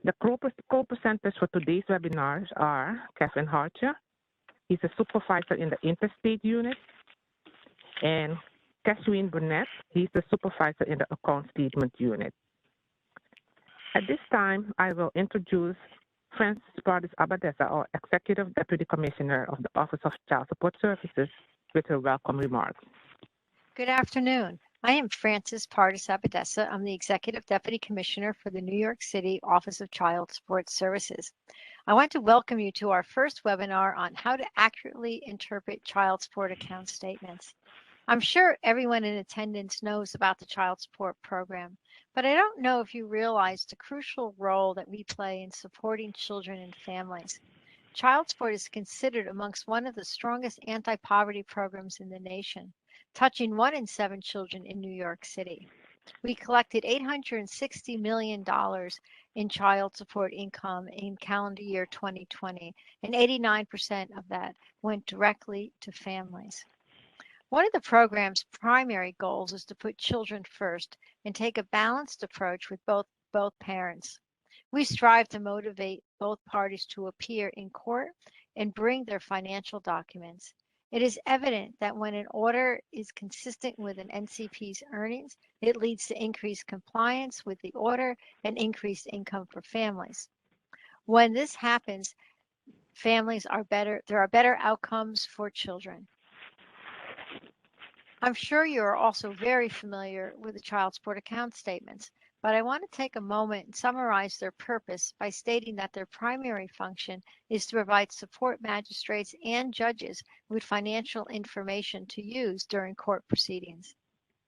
The co-presenters for today's webinars are Kevin Hartcher. He's a supervisor in the Interstate Unit, and Cashwin Burnett. He's the supervisor in the Account Statement Unit. At this time, I will introduce Frances Pardis Abadesa, our Executive Deputy Commissioner of the Office of Child Support Services, with her welcome remarks. Good afternoon. I am Frances Pardis Abadesa. I'm the Executive Deputy Commissioner for the New York City Office of Child Support Services. I want to welcome you to our first webinar on how to accurately interpret child support account statements. I'm sure everyone in attendance knows about the child support program, but I don't know if you realize the crucial role that we play in supporting children and families. Child support is considered amongst one of the strongest anti-poverty programs in the nation, touching 1 in 7 children in New York City. We collected $860 million in child support income in calendar year 2020, and 89% of that went directly to families. One of the program's primary goals is to put children first and take a balanced approach with both parents. We strive to motivate both parties to appear in court and bring their financial documents. It is evident that when an order is consistent with an NCP's earnings, it leads to increased compliance with the order and increased income for families. When this happens, there are better outcomes for children. I'm sure you are also very familiar with the child support account statements, but I want to take a moment and summarize their purpose by stating that their primary function is to provide support magistrates and judges with financial information to use during court proceedings.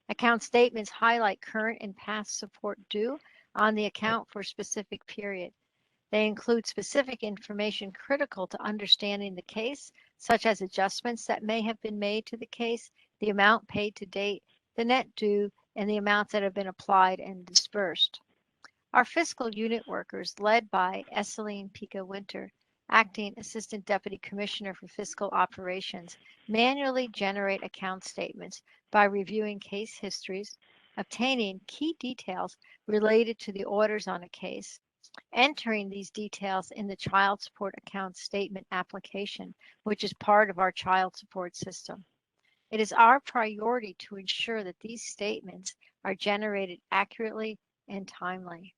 Account statements highlight current and past support due on the account for a specific period. They include specific information critical to understanding the case, such as adjustments that may have been made to the case, the amount paid to date, the net due, and the amounts that have been applied and dispersed. Our fiscal unit workers, led by Esseline Pica-Winter, Acting Assistant Deputy Commissioner for Fiscal Operations, manually generate account statements by reviewing case histories, obtaining key details related to the orders on a case, entering these details in the child support account statement application, which is part of our child support system. It is our priority to ensure that these statements are generated accurately and timely.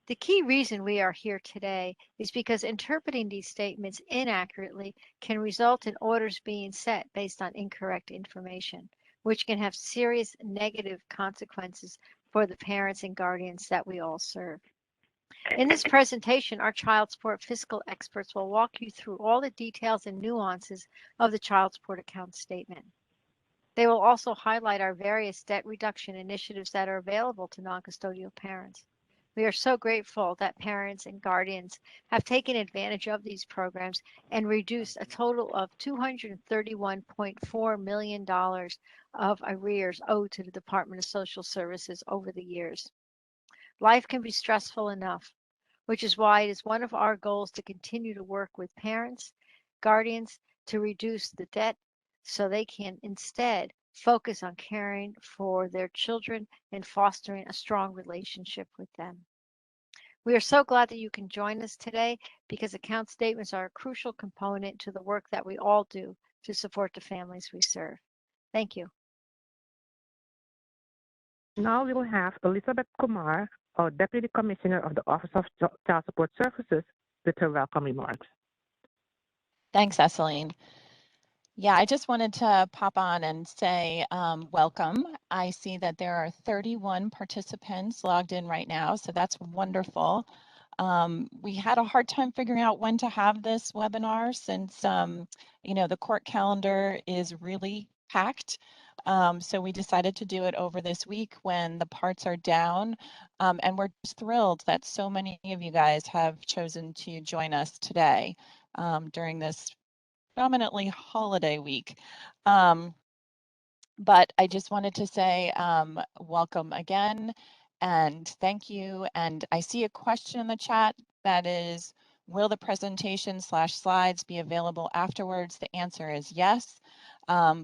The key reason we are here today is because interpreting these statements inaccurately can result in orders being set based on incorrect information, which can have serious negative consequences for the parents and guardians that we all serve. In this presentation, our child support fiscal experts will walk you through all the details and nuances of the child support account statement. They will also highlight our various debt reduction initiatives that are available to non-custodial parents. We are so grateful that parents and guardians have taken advantage of these programs and reduced a total of $231.4 million of arrears owed to the Department of Social Services over the years. Life can be stressful enough, which is why it is one of our goals to continue to work with parents, guardians to reduce the debt so they can instead focus on caring for their children and fostering a strong relationship with them. We are so glad that you can join us today because account statements are a crucial component to the work that we all do to support the families we serve. Thank you. Now we will have Elizabeth Kumar, our Deputy Commissioner of the Office of Child Support Services, with her welcome remarks. Thanks, Esseline. Yeah, I just wanted to pop on and say welcome. I see that there are 31 participants logged in right now, so that's wonderful. We had a hard time figuring out when to have this webinar since, the court calendar is really packed. So we decided to do it over this week when the parts are down, and we're just thrilled that so many of you guys have chosen to join us today during this predominantly holiday week. But I just wanted to say welcome again and thank you. And I see a question in the chat that is, will the presentation/slides be available afterwards? The answer is yes.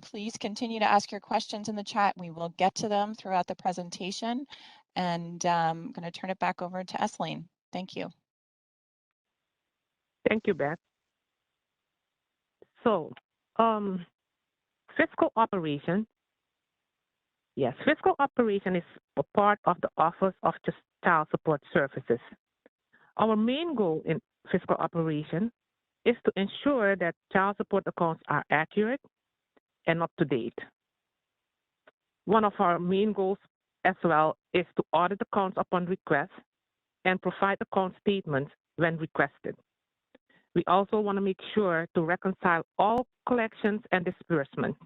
Please continue to ask your questions in the chat. We will get to them throughout the presentation. And I'm going to turn it back over to Esseline. Thank you. Thank you, Beth. So, fiscal operation. Yes, fiscal operation is a part of the Office of Child Support Services. Our main goal in fiscal operation is to ensure that child support accounts are accurate and up to date. One of our main goals as well is to audit accounts upon request and provide account statements when requested. We also want to make sure to reconcile all collections and disbursements,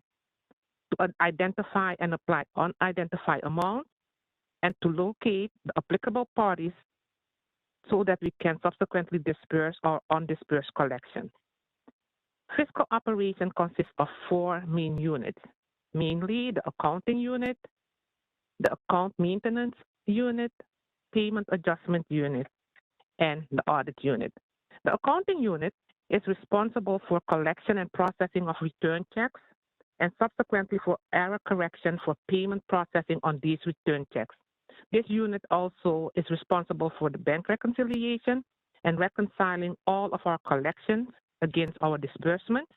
to identify and apply unidentified amounts, and to locate the applicable parties so that we can subsequently disperse our undisbursed collection. Fiscal operation consists of 4 main units, mainly the accounting unit, the account maintenance unit, payment adjustment unit, and the audit unit. The accounting unit is responsible for collection and processing of return checks and subsequently for error correction for payment processing on these return checks. This unit also is responsible for the bank reconciliation and reconciling all of our collections against our disbursements.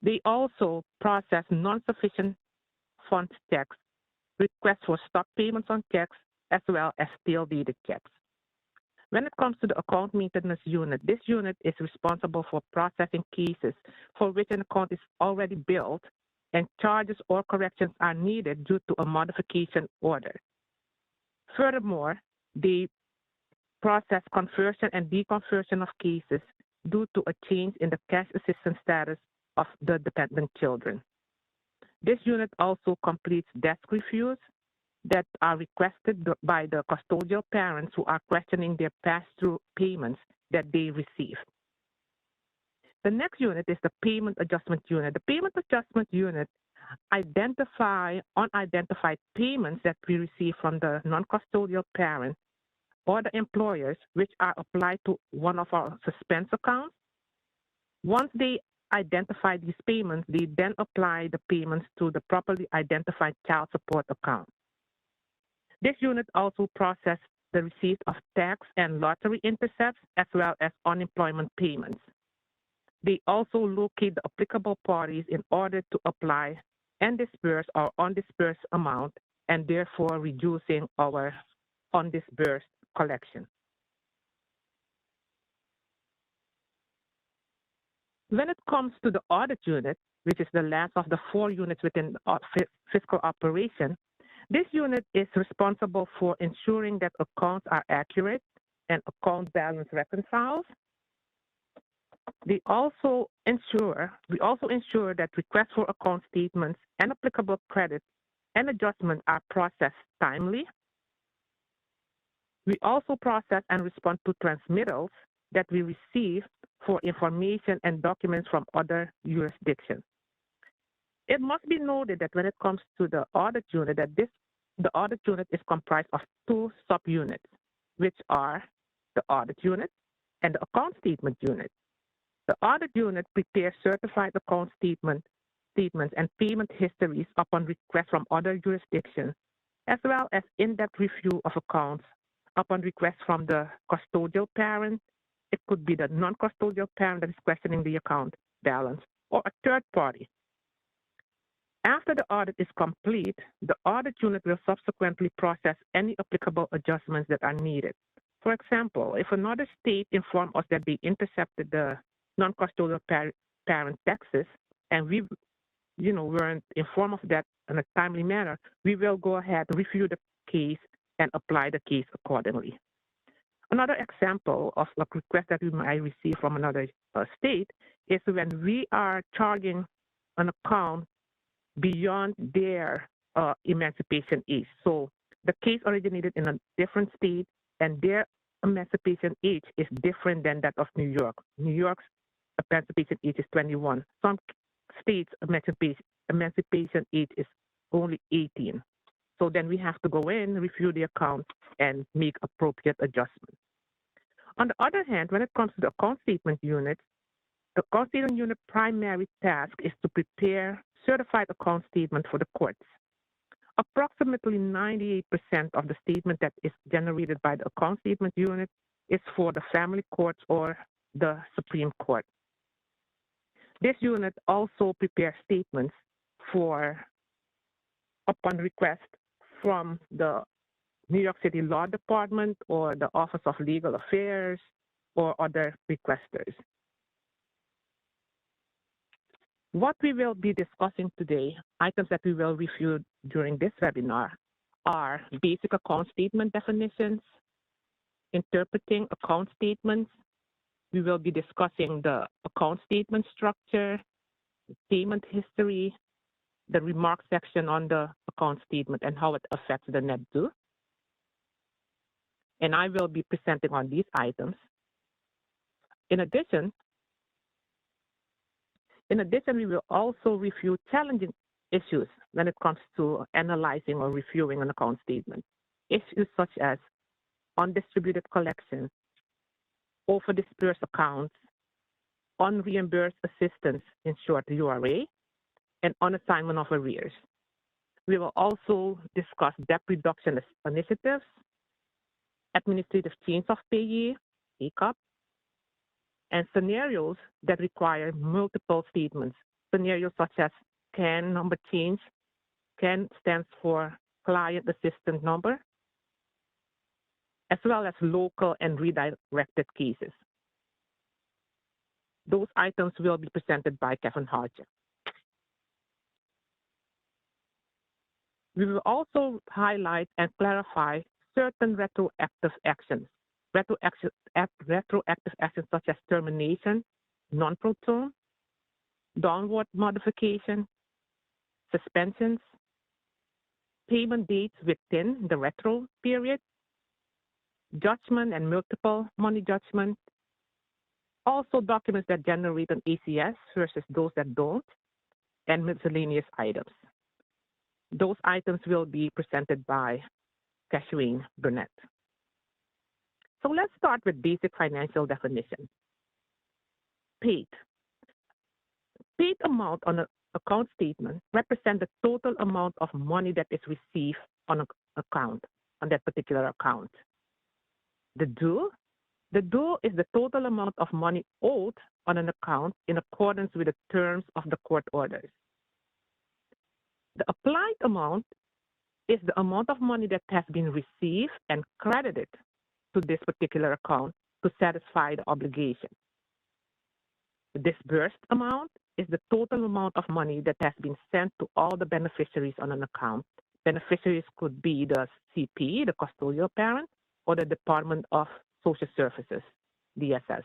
They also process non-sufficient funds checks, requests for stop payments on checks, as well as stale-dated checks. When it comes to the account maintenance unit, this unit is responsible for processing cases for which an account is already billed and charges or corrections are needed due to a modification order. Furthermore, they process conversion and deconversion of cases due to a change in the cash assistance status of the dependent children. This unit also completes desk reviews that are requested by the custodial parents who are questioning their pass-through payments that they receive. The next unit is the payment adjustment unit. The payment adjustment unit identify unidentified payments that we receive from the non-custodial parent or the employers, which are applied to one of our suspense accounts. Once they identify these payments, they then apply the payments to the properly identified child support account. This unit also processes the receipt of tax and lottery intercepts as well as unemployment payments. They also locate the applicable parties in order to apply and disperse our undisbursed amount and therefore reducing our undisbursed collection. When it comes to the audit unit, which is the last of the 4 units within fiscal operation, this unit is responsible for ensuring that accounts are accurate and account balance reconciles. We also ensure that requests for account statements and applicable credits and adjustments are processed timely. We also process and respond to transmittals that we receive for information and documents from other jurisdictions. It must be noted that when it comes to the audit unit, the audit unit is comprised of 2 subunits, which are the audit unit and the account statement unit. The audit unit prepares certified account statements and payment histories upon request from other jurisdictions, as well as in-depth review of accounts upon request from the custodial parent. It could be the non-custodial parent that is questioning the account balance, or a third party. After the audit is complete, the audit unit will subsequently process any applicable adjustments that are needed. For example, if another state informs us that they intercepted the non-custodial parent taxes and we weren't informed of that in a timely manner, we will go ahead, review the case, and apply the case accordingly. Another example of a request that we might receive from another state is when we are charging an account beyond their emancipation age. So the case originated in a different state and their emancipation age is different than that of New York. New York's emancipation age is 21. Some states' emancipation age is only 18. So then we have to go in, review the account, and make appropriate adjustments. On the other hand, when it comes to the account statement unit, the account statement unit primary task is to prepare certified account statement for the courts. Approximately 98% of the statement that is generated by the account statement unit is for the family courts or the Supreme Court. This unit also prepares statements upon request from the New York City Law Department or the Office of Legal Affairs or other requesters. What we will be discussing today, items that we will review during this webinar, are basic account statement definitions, interpreting account statements. We will be discussing the account statement structure, payment history, the remark section on the account statement and how it affects the net due. And I will be presenting on these items. In addition, we will also review challenging issues when it comes to analyzing or reviewing an account statement. Issues such as undistributed collections, overdispersed accounts, unreimbursed assistance, in short URA, and unassignment of arrears. We will also discuss debt reduction initiatives, administrative change of payee, ACOP, and scenarios that require multiple statements. Scenarios such as CAN number change. CAN stands for Client Assistance Number, as well as local and redirected cases. Those items will be presented by Kevin Hartcher. We will also highlight and clarify certain retroactive actions. Retroactive actions such as termination, non-proton, downward modification, suspensions, payment dates within the retro period, judgment and multiple money judgment, also documents that generate an ACS versus those that don't, and miscellaneous items. Those items will be presented by Kashween Burnett. So let's start with basic financial definition. Paid. Paid amount on an account statement represents the total amount of money that is received on an account, on that particular account. The due is the total amount of money owed on an account in accordance with the terms of the court orders. The applied amount is the amount of money that has been received and credited to this particular account to satisfy the obligation. The disbursed amount is the total amount of money that has been sent to all the beneficiaries on an account. Beneficiaries could be the CP, the custodial parent, or the Department of Social Services, DSS.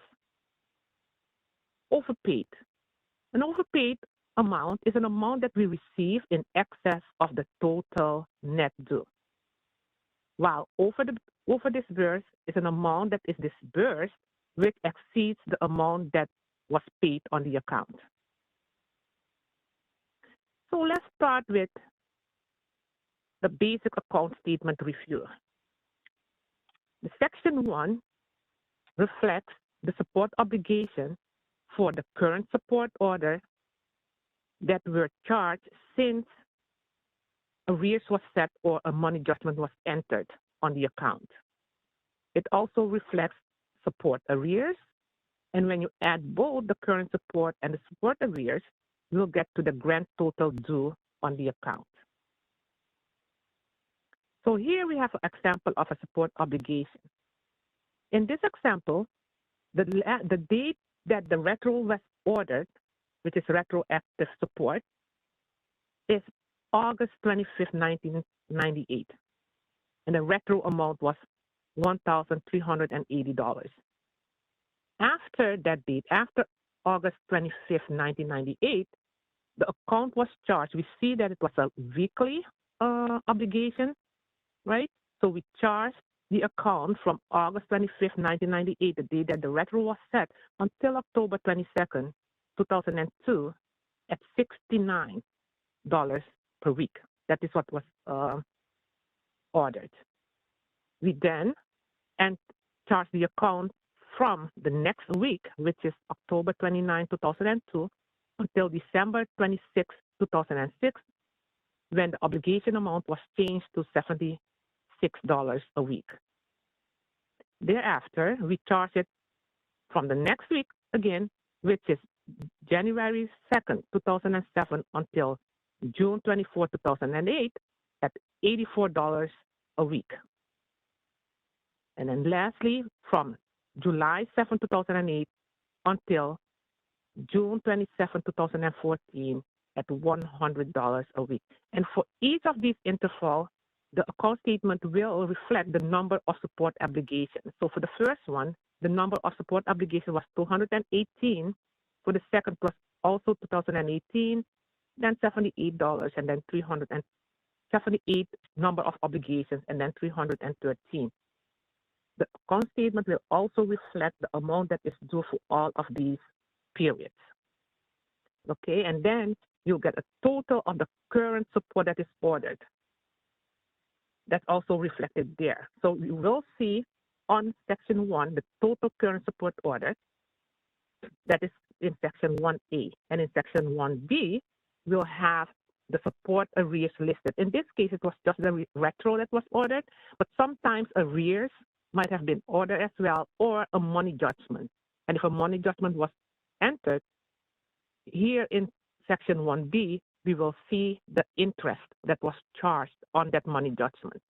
Overpaid. An overpaid amount is an amount that we receive in excess of the total net due, while overdisbursed is an amount that is disbursed which exceeds the amount that was paid on the account. So let's start with the basic account statement review. The Section 1 reflects the support obligation for the current support order that were charged since arrears was set or a money judgment was entered on the account. It also reflects support arrears, and when you add both the current support and the support arrears, you'll get to the grand total due on the account. So here we have an example of a support obligation. In this example, the date that the retro was ordered, which is retroactive support, is August 25th, 1998. And the retro amount was $1,380. After that date, after August 25th, 1998, the account was charged. We see that it was a weekly obligation, right? So we charged the account from August 25th, 1998, the day that the retro was set, until October 22nd, 2002, at $69 per week. That is what was ordered. We then charged the account from the next week, which is October 29, 2002, until December 26, 2006, when the obligation amount was changed to $76 a week. Thereafter, we charge it from the next week again, which is January 2nd, 2007 until June 24, 2008 at $84 a week. And then lastly, from July 7, 2008 until June 27, 2014 at $100 a week. And for each of these intervals, the account statement will reflect the number of support obligations. So for the first one, the number of support obligations was 218. For the second was also 2018, then $78, and then 378 number of obligations, and then 313. The account statement will also reflect the amount that is due for all of these periods. Okay, and then you'll get a total of the current support that is ordered. That's also reflected there. So you will see on section 1 the total current support ordered. That is in section 1A. And in section 1B, we'll have the support arrears listed. In this case, it was just the retro that was ordered, but sometimes arrears might have been ordered as well, or a money judgment. And if a money judgment was entered, here in section 1B, we will see the interest that was charged on that money judgment.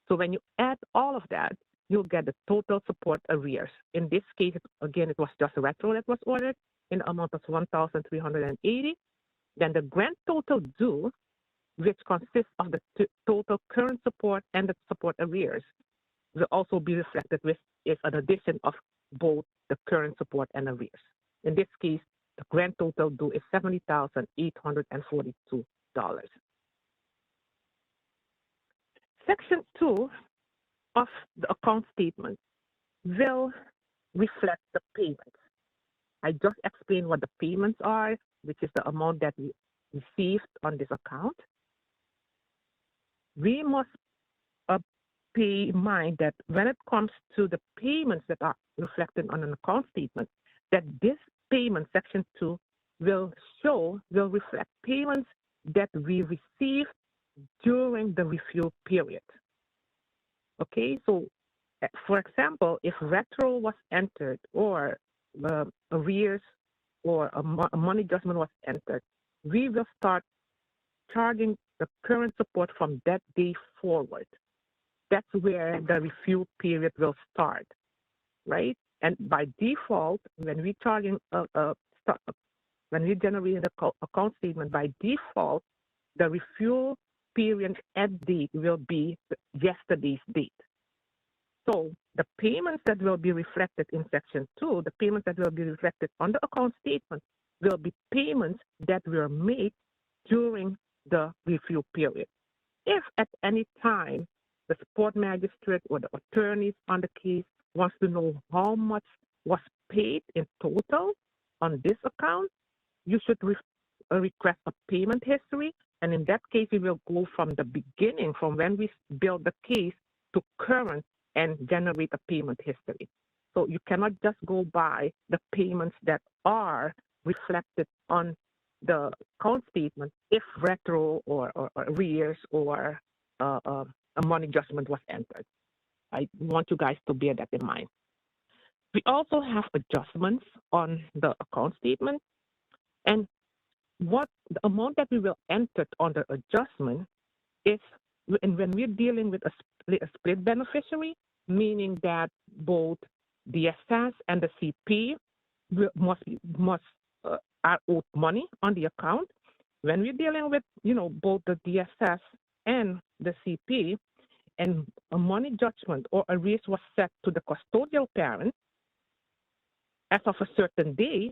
So when you add all of that, you'll get the total support arrears. In this case, again, it was just a retro that was ordered in the amount of $1,380. Then the grand total due, which consists of the total current support and the support arrears, will also be reflected with is an addition of both the current support and arrears. In this case, the grand total due is $70,842. Section 2 of the account statement will reflect the payments. I just explained what the payments are, which is the amount that we received on this account. We must pay in mind that when it comes to the payments that are reflected on an account statement, that this payment, section 2, will reflect payments that we received during the review period. Okay, so for example, if retro was entered or arrears or a money judgment was entered, we will start charging the current support from that day forward. That's where the review period will start, right? And by default, when we charging when we generate the account statement, by default, the review period end date will be yesterday's date. So the payments that will be reflected in section 2, the payments that will be reflected on the account statement will be payments that were made during the review period. If at any time the support magistrate or the attorneys on the case wants to know how much was paid in total on this account, you should request a payment history. And in that case, we will go from the beginning, from when we build the case to current and generate a payment history. So you cannot just go by the payments that are reflected on the account statement if retro or arrears or a money adjustment was entered. I want you guys to bear that in mind. We also have adjustments on the account statement, and what the amount that we will enter on the adjustment is, and when we're dealing with a split beneficiary, meaning that both DSS and the CP are owed money on the account. When we're dealing with, both the DSS and the CP, and a money judgment or arrears was set to the custodial parent as of a certain day,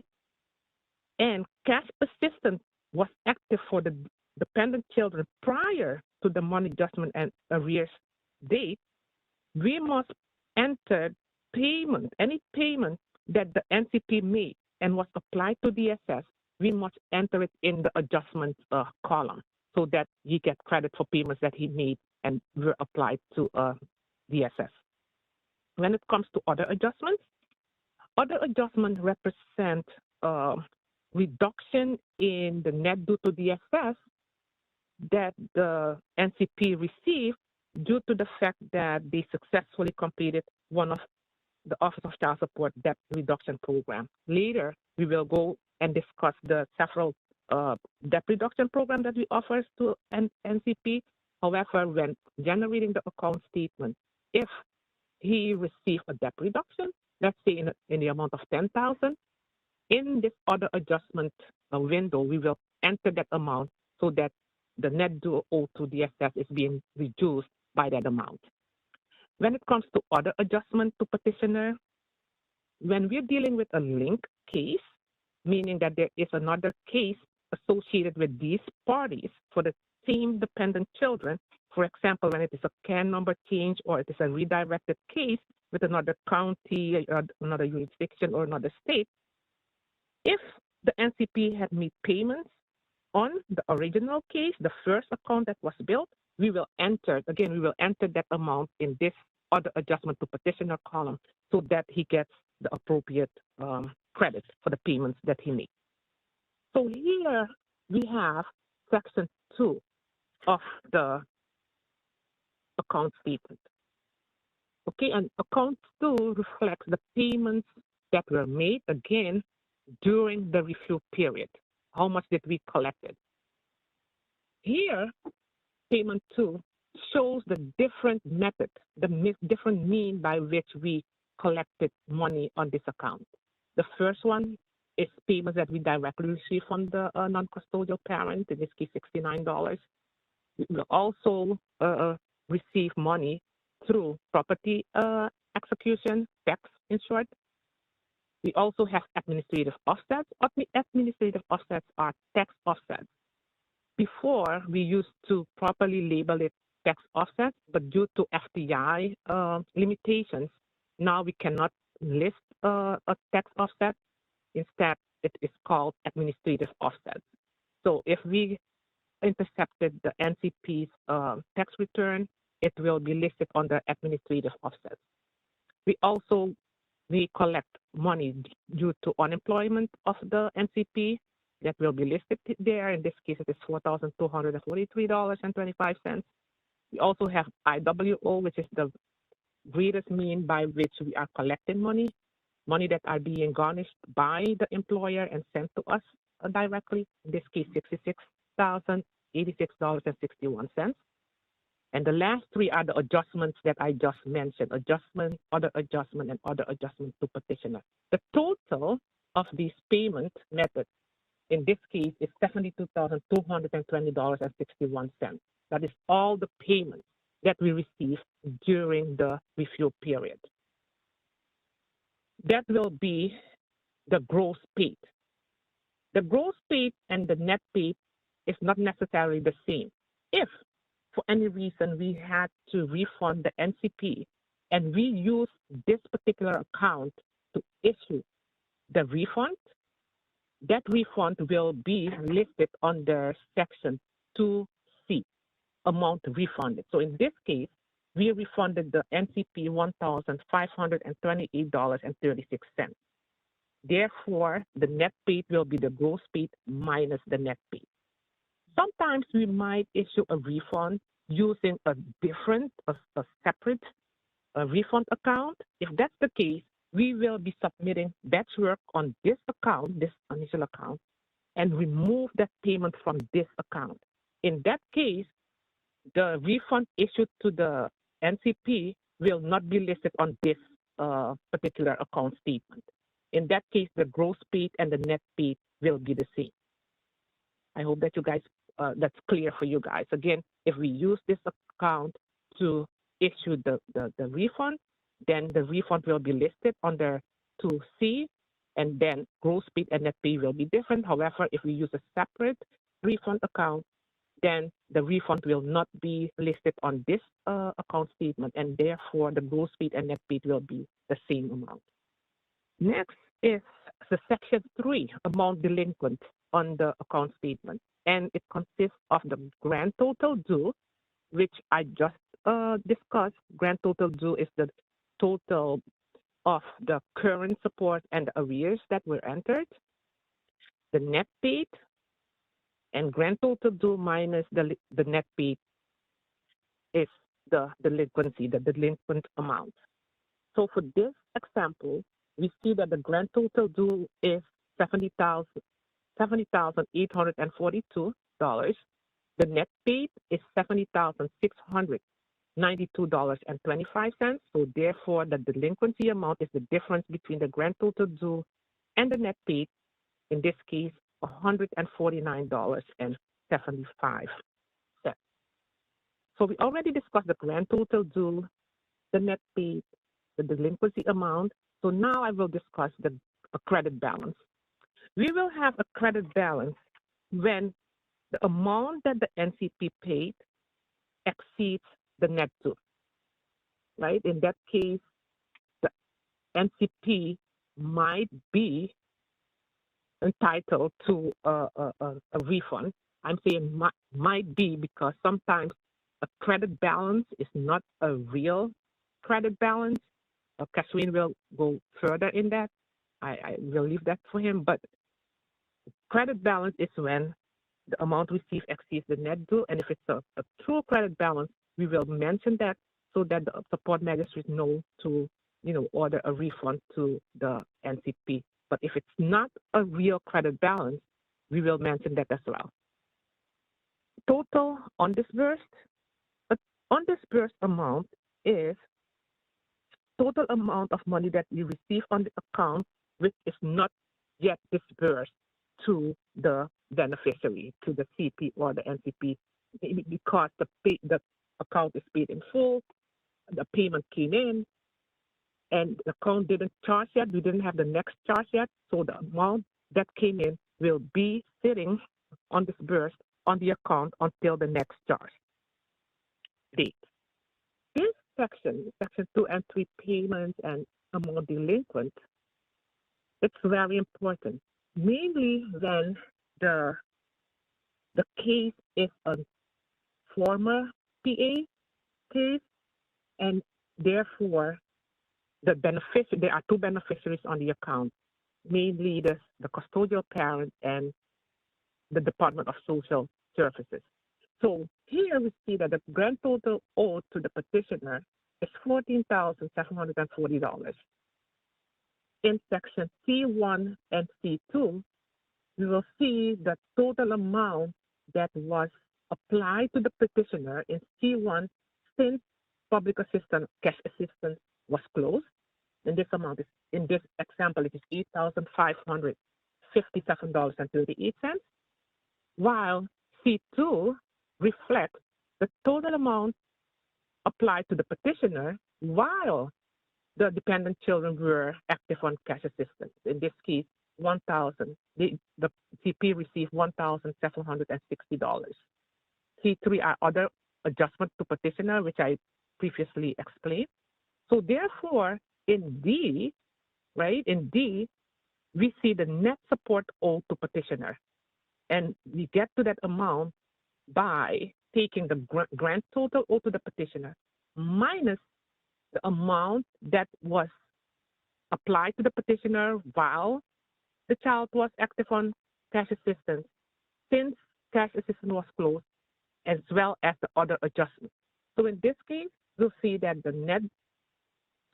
and cash assistance was active for the dependent children prior to the money judgment and arrears date, we must enter payment, any payment that the NCP made and was applied to DSS, we must enter it in the adjustment column so that he gets credit for payments that he made and were applied to DSS. When it comes to other adjustments represent reduction in the net due to DSS that the NCP received due to the fact that they successfully completed one of the Office of Child Support Debt Reduction Program. Later, we will go and discuss the several debt reduction program that we offer to NCP. However, when generating the account statement, if he received a debt reduction, let's say in the amount of $10,000, in this other adjustment window, we will enter that amount so that the net due owed to DSS is being reduced by that amount. When it comes to other adjustment to petitioner, when we're dealing with a link case, meaning that there is another case associated with these parties for the same dependent children, for example, when it is a CAN number change or it is a redirected case with another county, or another jurisdiction, or another state, if the NCP had made payments on the original case, the first account that was built, we will enter that amount in this other adjustment to petitioner column so that he gets the appropriate credit for the payments that he made. So here we have section 2 of the account statement. Okay, and account 2 reflects the payments that were made, again, during the review period. How much did we collect? Here, payment 2 shows the different method, the different mean by which we collected money on this account. The first one is payments that we directly receive from the non-custodial parent, in this case, $69. We will also receive money through property execution, tax in short. We also have administrative offsets. Administrative offsets are tax offsets. Before, we used to properly label it tax offsets, but due to FDI limitations, now we cannot list a tax offset. Instead, it is called administrative offsets. So if we intercepted the NCP's tax return, it will be listed under administrative offsets. We collect money due to unemployment of the NCP that will be listed there. In this case, it is $4,243.25. We also have IWO, which is the greatest mean by which we are collecting money that are being garnished by the employer and sent to us directly. In this case, $66,086.61. And the last three are the adjustments that I just mentioned: adjustment, other adjustment, and other adjustment to petitioner. The total of these payment methods in this case is $72,220.61. That is all the payments that we received during the review period. That will be the gross paid. The gross paid and the net paid is not necessarily the same. If for any reason we had to refund the NCP and we use this particular account to issue the refund, that refund will be listed under section 2C, amount refunded. So in this case, we refunded the NCP $1,528.36. Therefore, the net paid will be the gross paid minus the net paid. Sometimes we might issue a refund using a separate refund account. If that's the case, we will be submitting batch work on this account, this initial account, and remove that payment from this account. In that case, the refund issued to the NCP will not be listed on this particular account statement. In that case, the gross paid and the net paid will be the same. I hope that you guys, that's clear for you guys. Again, if we use this account to issue the refund, then the refund will be listed under 2C, and then gross paid and net paid will be different. However, if we use a separate refund account, then the refund will not be listed on this account statement, and therefore the gross paid and net paid will be the same amount. Next is the section 3, amount delinquent on the account statement, and it consists of the grand total due, which I just discussed. Grand total due is the total of the current support and the arrears that were entered, the net paid, and grand total due minus the net paid is the delinquency, the delinquent amount. So for this example, we see that the grand total due is $70,842. The net paid is $70,692.25. So therefore, the delinquency amount is the difference between the grand total due and the net paid. In this case, $149.75. So we already discussed the grand total due, the net paid, the delinquency amount. So now I will discuss a credit balance. We will have a credit balance when the amount that the NCP paid exceeds the net due, right? In that case, the NCP might be entitled to a refund. I'm saying might be because sometimes a credit balance is not a real credit balance. Catherine will go further in that. I will leave that for him. But credit balance is when the amount received exceeds the net due. And if it's a true credit balance, we will mention that so that the support magistrate know to order a refund to the NCP. But if it's not a real credit balance, we will mention that as well. Total undisbursed. Undisbursed amount is total amount of money that we receive on the account which is not yet disbursed to the beneficiary, to the CP or the NCP, because the account is paid in full, the payment came in, and the account didn't charge yet, we didn't have the next charge yet, so the amount that came in will be sitting undisbursed on the account until the next charge date. This section 2 and 3 payments and amount delinquent, it's very important, mainly when the case is a former PA case, and therefore there are two beneficiaries on the account, mainly the custodial parent and the Department of Social Services. So here we see that the grand total owed to the petitioner is $14,740. In section C1 and C2, we will see the total amount that was applied to the petitioner in C1 since public assistance, cash assistance was closed. And this amount is, in this example, it is $8,557.38, while C2 reflects the total amount applied to the petitioner while the dependent children were active on cash assistance. In this case, the CP received $1,760. C3 are other adjustments to petitioner, which I previously explained. So therefore, in D, we see the net support owed to petitioner. And we get to that amount by taking the grand total owed to the petitioner minus the amount that was applied to the petitioner while the child was active on cash assistance since cash assistance was closed, as well as the other adjustments. So in this case, we'll see that the net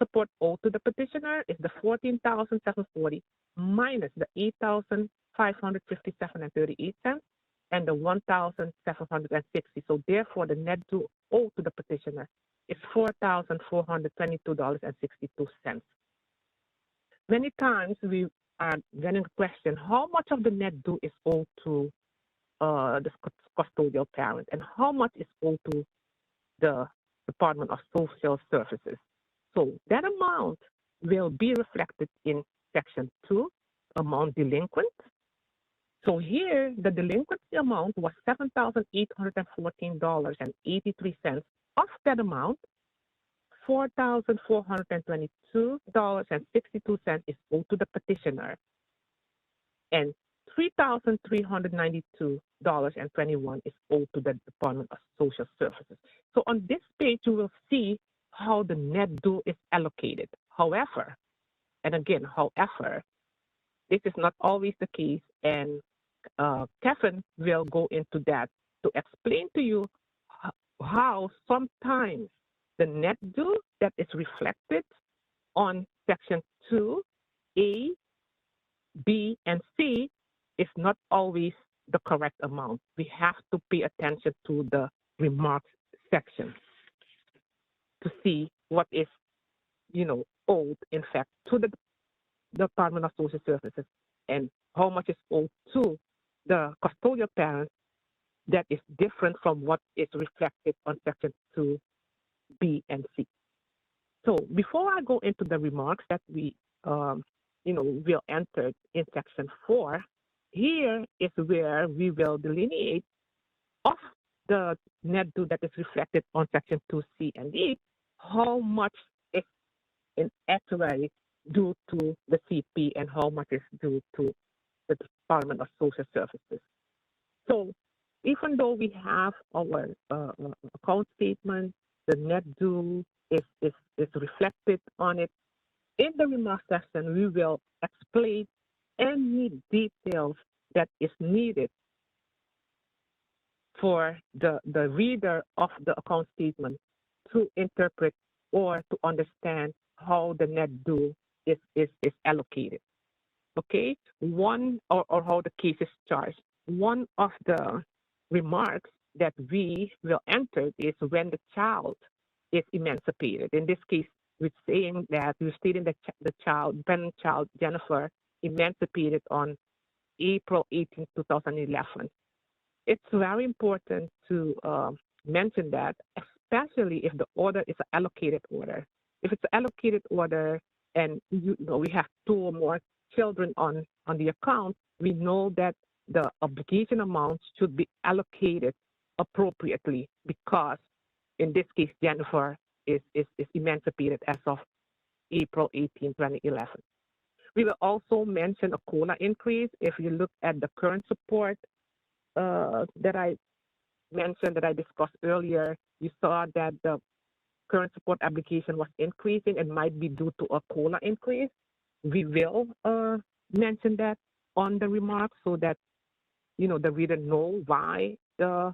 support owed to the petitioner is the $14,740 minus the $8,557.38 and the $1,760. So therefore, the net due owed to the petitioner is $4,422.62. Many times we are getting a question, how much of the net due is owed to the custodial parent and how much is owed to the Department of Social Services? So that amount will be reflected in section 2, amount delinquent. So here, the delinquency amount was $7,814.83. Of that amount, $4,422.62 is owed to the petitioner, and $3,392.21 is owed to the Department of Social Services. So on this page, you will see how the net due is allocated. However, this is not always the case, and Kevin will go into that to explain to you how sometimes the net due that is reflected on Section 2A, B, and C is not always the correct amount. We have to pay attention to the remarks section to see what is, owed, in fact, to the Department of Social Services and how much is owed to the custodial parents that is different from what is reflected on Section 2B and C. So before I go into the remarks that we, will enter in Section 4, here is where we will delineate of the net due that is reflected on Section 2C and D, how much is in actually due to the CP and how much is due to the Department of Social Services. So even though we have our account statement, the net due is reflected on it, in the remarks section, we will explain any details that is needed for the reader of the account statement to interpret or to understand how the net due is allocated. Okay, or how the case is charged. One of the remarks that we will enter is when the child is emancipated. In this case, we're stating that the dependent child, Jennifer, emancipated on April 18, 2011. It's very important to mention that, especially if the order is an allocated order. If it's an allocated order and we have 2 or more children on the account, we know that the obligation amounts should be allocated appropriately because, in this case, Jennifer is emancipated as of April 18, 2011. We will also mention a COLA increase. If you look at the current support that I mentioned, that I discussed earlier, you saw that the current support application was increasing and might be due to a COLA increase. We will mention that on the remarks so that the reader know why the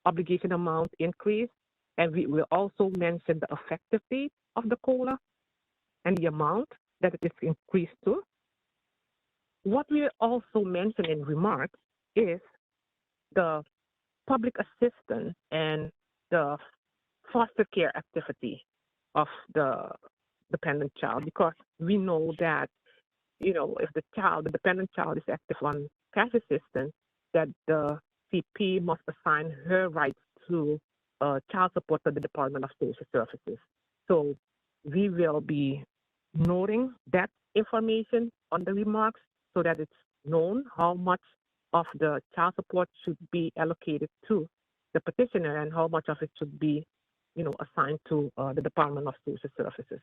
obligation amount increased. And we will also mention the effective date of the COLA and the amount that it is increased to. What we also mention in remarks is the public assistance and the foster care activity of the dependent child, because we know that, if the dependent child is active on cash assistance, that the CP must assign her rights to child support to the Department of Social Services. So we will be noting that information on the remarks so that it's known how much of the child support should be allocated to the petitioner and how much of it should be, assigned to the Department of Social Services.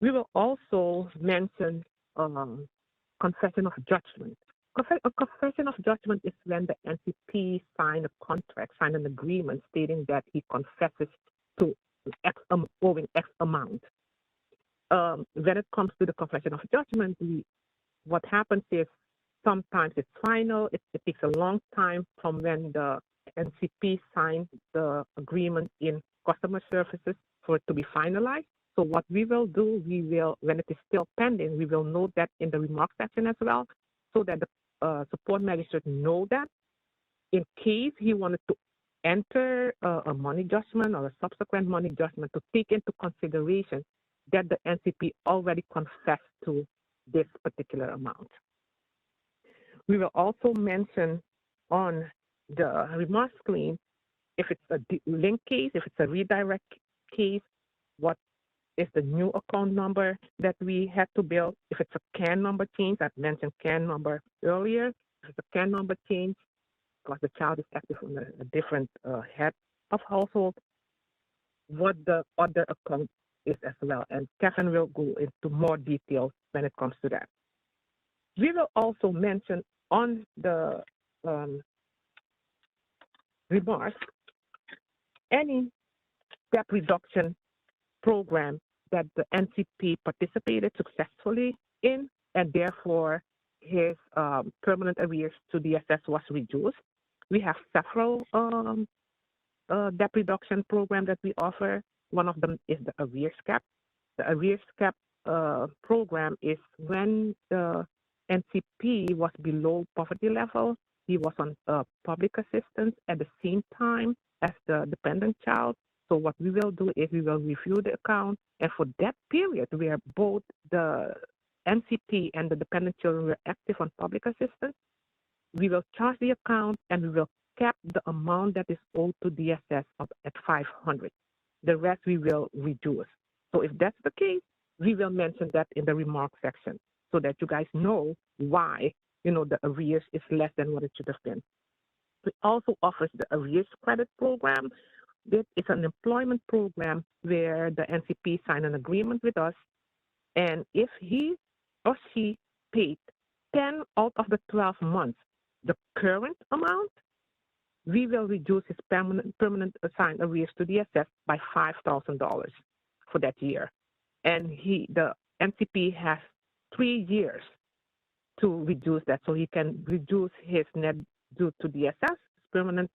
We will also mention confession of judgment. A confession of judgment is when the NCP sign a contract, sign an agreement stating that he confesses to owing X amount. When it comes to the confession of judgment, what happens is sometimes it's final. It takes a long time from when the NCP signed the agreement in customer services for it to be finalized. So what we will do, when it is still pending, we will note that in the remarks section as well, so that the support magistrate know that in case he wanted to enter a money judgment or a subsequent money judgment, to take into consideration that the NCP already confessed to this particular amount. We will also mention on the remark screen, if it's a link case, if it's a redirect case, what is the new account number that we had to build. If it's a CAN number change, I've mentioned CAN number earlier. If it's a CAN number change, because the child is active on a different head of household, what the other account is as well. And Kevin will go into more details when it comes to that. We will also mention on the remarks any debt reduction program that the NCP participated successfully in, and therefore his permanent arrears to DSS was reduced. We have several debt reduction programs that we offer. One of them is the arrears cap. The arrears cap program is when the NCP was below poverty level, he was on public assistance at the same time as the dependent child. So what we will do is we will review the account, and for that period where both the NCP and the dependent children were active on public assistance, we will charge the account and we will cap the amount that is owed to DSS at $500. The rest we will reduce. So if that's the case, we will mention that in the remarks section so that you guys know why, the arrears is less than what it should have been. We also offers the arrears credit program. This is an employment program where the NCP signed an agreement with us, and if he or she paid 10 out of the 12 months the current amount, we will reduce his permanent assigned arrears to DSS by $5,000 for that year. And the NCP has 3 years to reduce that, so he can reduce his net due to DSS, permanent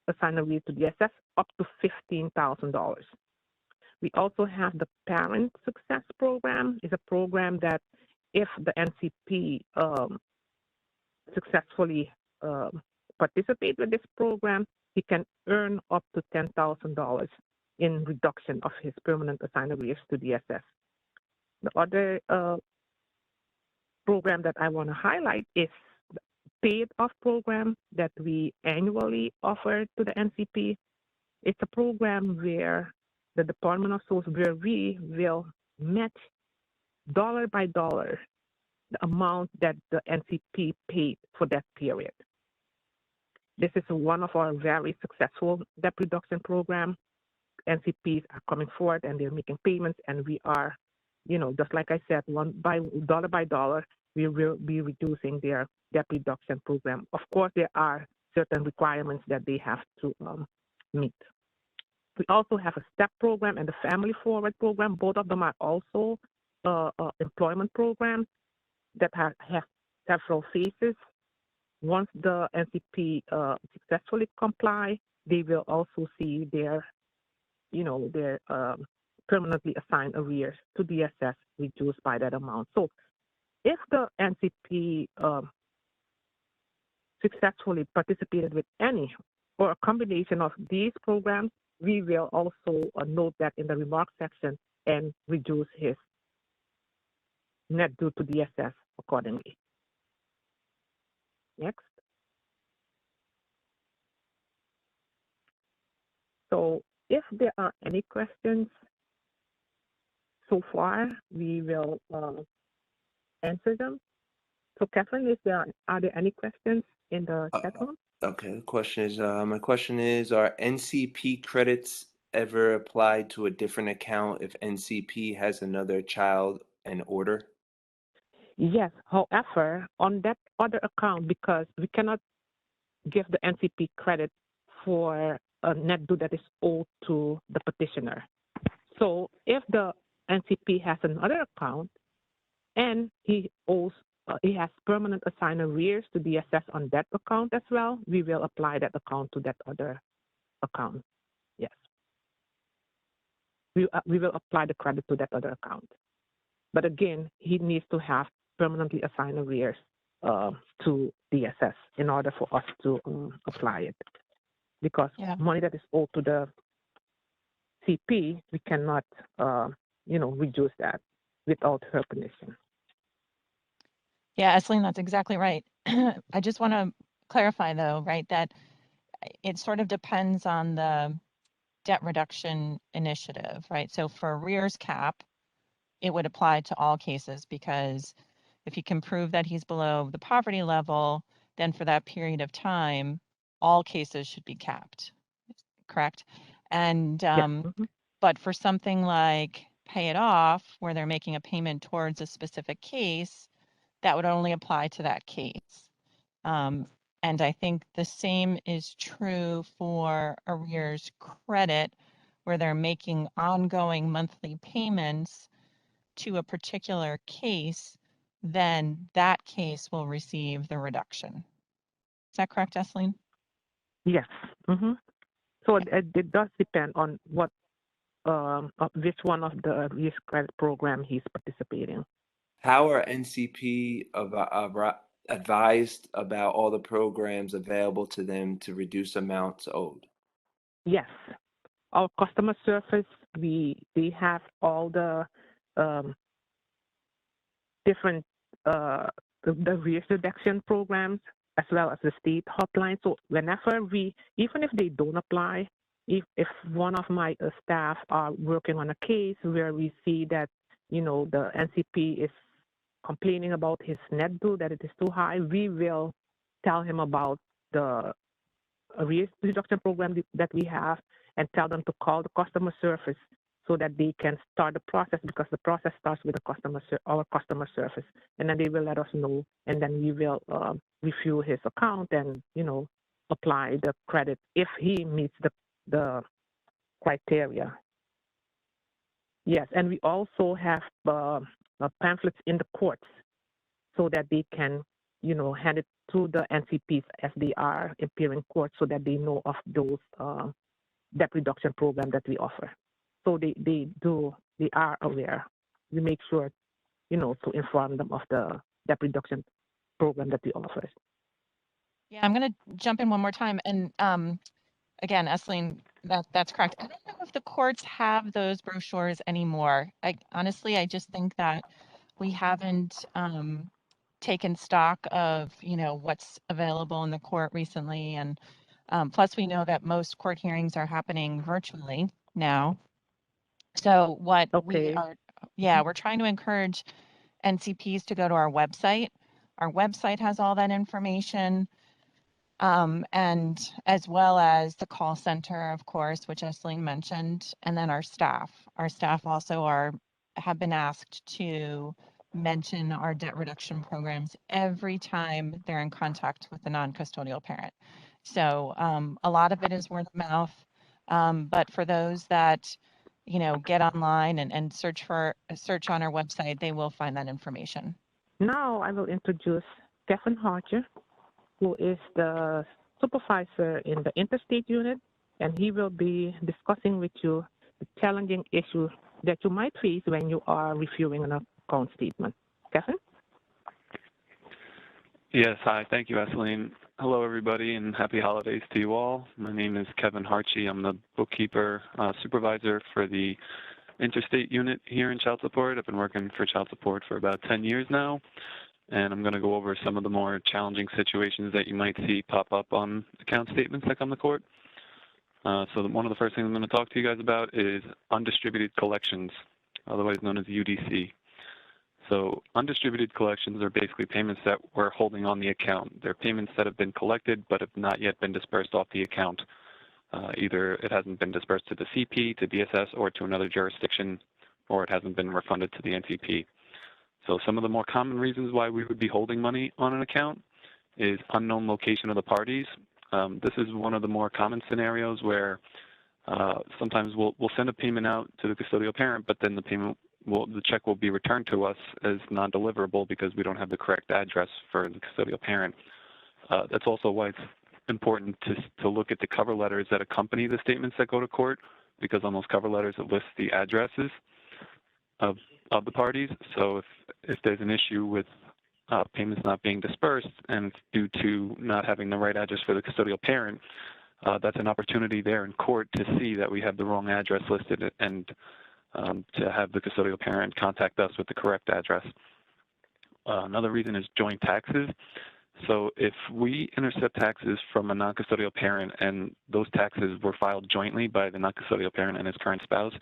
assigned arrears to DSS, up to $15,000. We also have the Parent Success Program. It's a program that if the NCP successfully participate with this program, he can earn up to $10,000 in reduction of his permanent assigned arrears to DSS. The other program that I want to highlight is the Paid Off program that we annually offer to the NCP. It's a program where the Department of Social, where we will match dollar by dollar the amount that the NCP paid for that period. This is one of our very successful debt reduction program. NCPs are coming forward and they're making payments, and we are, just like I said, dollar by dollar, we will be reducing their debt reduction program. Of course, there are certain requirements that they have to meet. We also have a STEP program and the Family Forward program. Both of them are also employment programs that have several phases. Once the NCP successfully comply, they will also see their permanently assigned arrears to DSS reduced by that amount. So if the NCP successfully participated with any or a combination of these programs, we will also note that in the remarks section and reduce his net due to DSS accordingly. Next. So if there are any questions so far, we will answer them. So Catherine, are there any questions in the chat room? Okay, the question is, my question is, are NCP credits ever applied to a different account if NCP has another child in order? Yes, however, on that other account, because we cannot give the NCP credit for a net due that is owed to the petitioner. So if the NCP has another account and he has permanent assigned arrears to DSS on that account as well, we will apply that account to that other account. Yes. We will apply the credit to that other account. But again, he needs to have permanently assigned arrears to DSS in order for us to apply it. Because money that is owed to the CP, we cannot, reduce that without her permission. Yeah, Esseline, that's exactly right. I just want to clarify, though, right, that it sort of depends on the debt reduction initiative, right? So for arrears cap, it would apply to all cases, because if you can prove that he's below the poverty level, then for that period of time, all cases should be capped, correct? And but for something like pay it off, where they're making a payment towards a specific case, that would only apply to that case. And I think the same is true for arrears credit, where they're making ongoing monthly payments to a particular case, then that case will receive the reduction. Is that correct, Esseline? Yes. So it does depend on what which one of the risk credit program he's participating. How are NCP advised about all the programs available to them to reduce amounts owed? Yes, our customer service, they have all the different the risk reduction programs as well as the state hotline. So whenever even if they don't apply, if one of my staff are working on a case where we see that, you know, the NCP is complaining about his net due, that it is too high, we will tell him about the risk reduction program that we have and tell them to call the customer service so that they can start the process, because the process starts with our customer service, and then they will let us know, and then we will review his account and, you know, apply the credit if he meets the criteria. Yes, and we also have pamphlets in the courts so that they can, you know, hand it to the NCPs as they are appearing court, so that they know of those debt reduction program that we offer. So they are aware. We make sure, you know, to inform them of the debt reduction program that we offer. Yeah, I'm going to jump in one more time. And again, Esseline, that's correct. I don't know if the courts have those brochures anymore. Honestly, I just think that we haven't taken stock of, you know, what's available in the court recently. And plus, we know that most court hearings are happening virtually now. So what we are, we're trying to encourage NCPs to go to our website. Our website has all that information, and as well as the call center, of course, which Esseline mentioned, and then our staff. Our staff also have been asked to mention our debt reduction programs every time they're in contact with the non-custodial parent. So a lot of it is word of mouth, but for those that, you know, get online and search on our website, they will find that information. Now I will introduce Kevin Hartcher, who is the supervisor in the interstate unit, and he will be discussing with you the challenging issues that you might face when you are reviewing an account statement. Kevin? Yes, hi. Thank you, Esseline. Hello, everybody, and happy holidays to you all. My name is Kevin Hartcher. I'm the bookkeeper supervisor for the interstate unit here in child support. I've been working for child support for about 10 years now, and I'm going to go over some of the more challenging situations that you might see pop up on account statements that come to court. So one of the first things I'm going to talk to you guys about is undistributed collections, otherwise known as UDC. So undistributed collections are basically payments that we're holding on the account. They're payments that have been collected but have not yet been dispersed off the account. Either it hasn't been dispersed to the CP, to BSS, or to another jurisdiction, or it hasn't been refunded to the NCP. So some of the more common reasons why we would be holding money on an account is unknown location of the parties. This is one of the more common scenarios where sometimes we'll send a payment out to the custodial parent, but then the check will be returned to us as non-deliverable because we don't have the correct address for the custodial parent. That's also why it's important to look at the cover letters that accompany the statements that go to court, because on those cover letters it lists the addresses of the parties. So if there's an issue with payments not being dispersed and due to not having the right address for the custodial parent, that's an opportunity there in court to see that we have the wrong address listed and to have the custodial parent contact us with the correct address. Another reason is joint taxes. So if we intercept taxes from a non-custodial parent and those taxes were filed jointly by the non-custodial parent and his current spouse,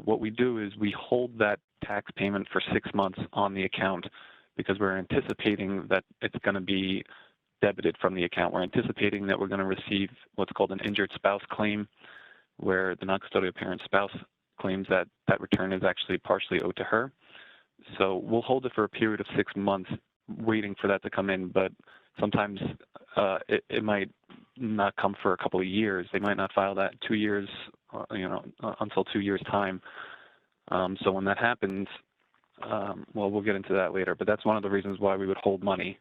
what we do is we hold that tax payment for 6 months on the account because we're anticipating that it's going to be debited from the account. We're anticipating that we're going to receive what's called an injured spouse claim, where the non-custodial parent spouse claims that that return is actually partially owed to her. So we'll hold it for a period of 6 months waiting for that to come in, but sometimes it might not come for a couple of years. They might not file that 2 years, until 2 years' time. So when that happens, well, we'll get into that later, but that's one of the reasons why we would hold money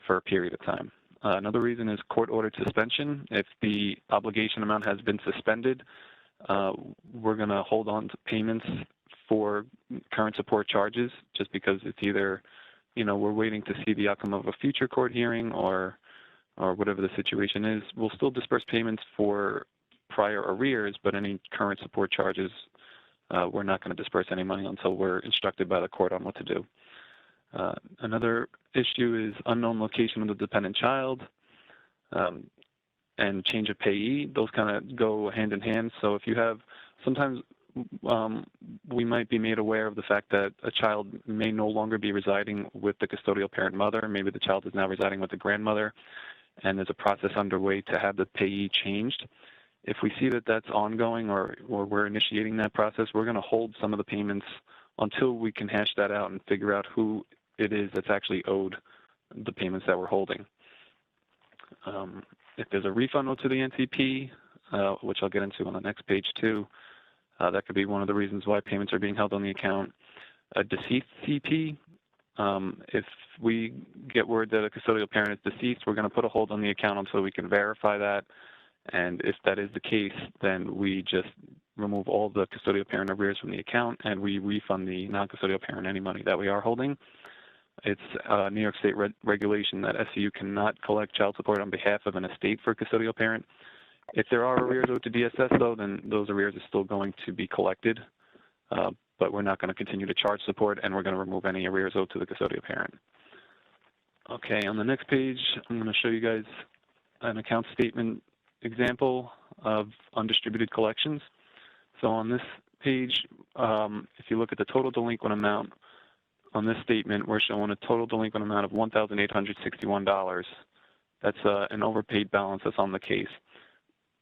for a period of time. Another reason is court-ordered suspension. If the obligation amount has been suspended, we're going to hold on to payments for current support charges just because it's either, you know, we're waiting to see the outcome of a future court hearing or whatever the situation is. We'll still disperse payments for prior arrears, but any current support charges, we're not going to disperse any money until we're instructed by the court on what to do. Another issue is unknown location of the dependent child and change of payee. Those kind of go hand in hand. So if you have, sometimes we might be made aware of the fact that a child may no longer be residing with the custodial parent mother. Maybe the child is now residing with the grandmother, and there's a process underway to have the payee changed. If we see that that's ongoing or we're initiating that process, we're going to hold some of the payments until we can hash that out and figure out who it is that's actually owed the payments that we're holding. If there's a refund owed to the NCP, which I'll get into on the next page too, that could be one of the reasons why payments are being held on the account. A deceased CP, if we get word that a custodial parent is deceased, we're going to put a hold on the account until we can verify that. And if that is the case, then we just remove all the custodial parent arrears from the account and we refund the non-custodial parent any money that we are holding. It's New York State regulation that SCU cannot collect child support on behalf of an estate for a custodial parent. If there are arrears owed to DSS, though, then those arrears are still going to be collected, but we're not going to continue to charge support, and we're going to remove any arrears owed to the custodial parent. Okay, on the next page, I'm going to show you guys an account statement example of undistributed collections. So on this page, if you look at the total delinquent amount on this statement, we're showing a total delinquent amount of $1,861. That's an overpaid balance that's on the case.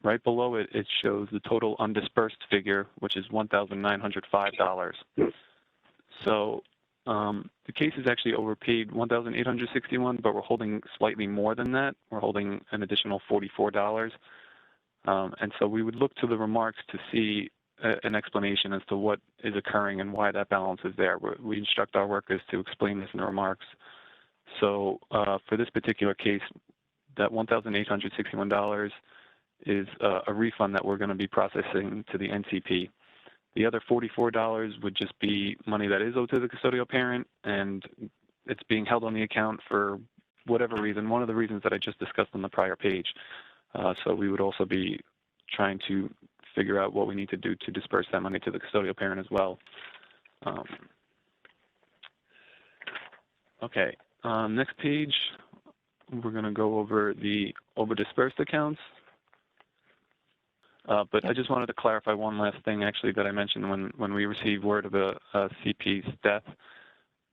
Right below it, it shows the total undispersed figure, which is $1,905. So the case is actually overpaid $1,861, but we're holding slightly more than that. We're holding an additional $44. And so we would look to the remarks to see an explanation as to what is occurring and why that balance is there. We instruct our workers to explain this in the remarks. So for this particular case, that $1,861 is a refund that we're going to be processing to the NCP. The other $44 would just be money that is owed to the custodial parent, and it's being held on the account for whatever reason, one of the reasons that I just discussed on the prior page. So we would also be trying to figure out what we need to do to disperse that money to the custodial parent as well. Okay, next page, we're going to go over the overdispersed accounts. But I just wanted to clarify one last thing, actually, that I mentioned when we received word of a CP's death.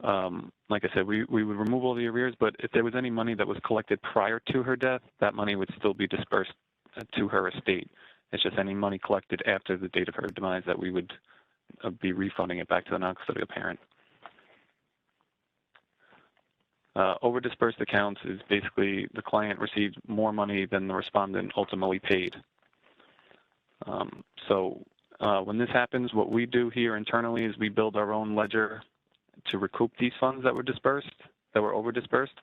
Like I said, we would remove all the arrears, but if there was any money that was collected prior to her death, that money would still be dispersed to her estate. It's just any money collected after the date of her demise that we would be refunding it back to the non-custodial parent. Overdispersed accounts is basically the client received more money than the respondent ultimately paid. When this happens, what we do here internally is we build our own ledger to recoup these funds that were dispersed, that were overdispersed.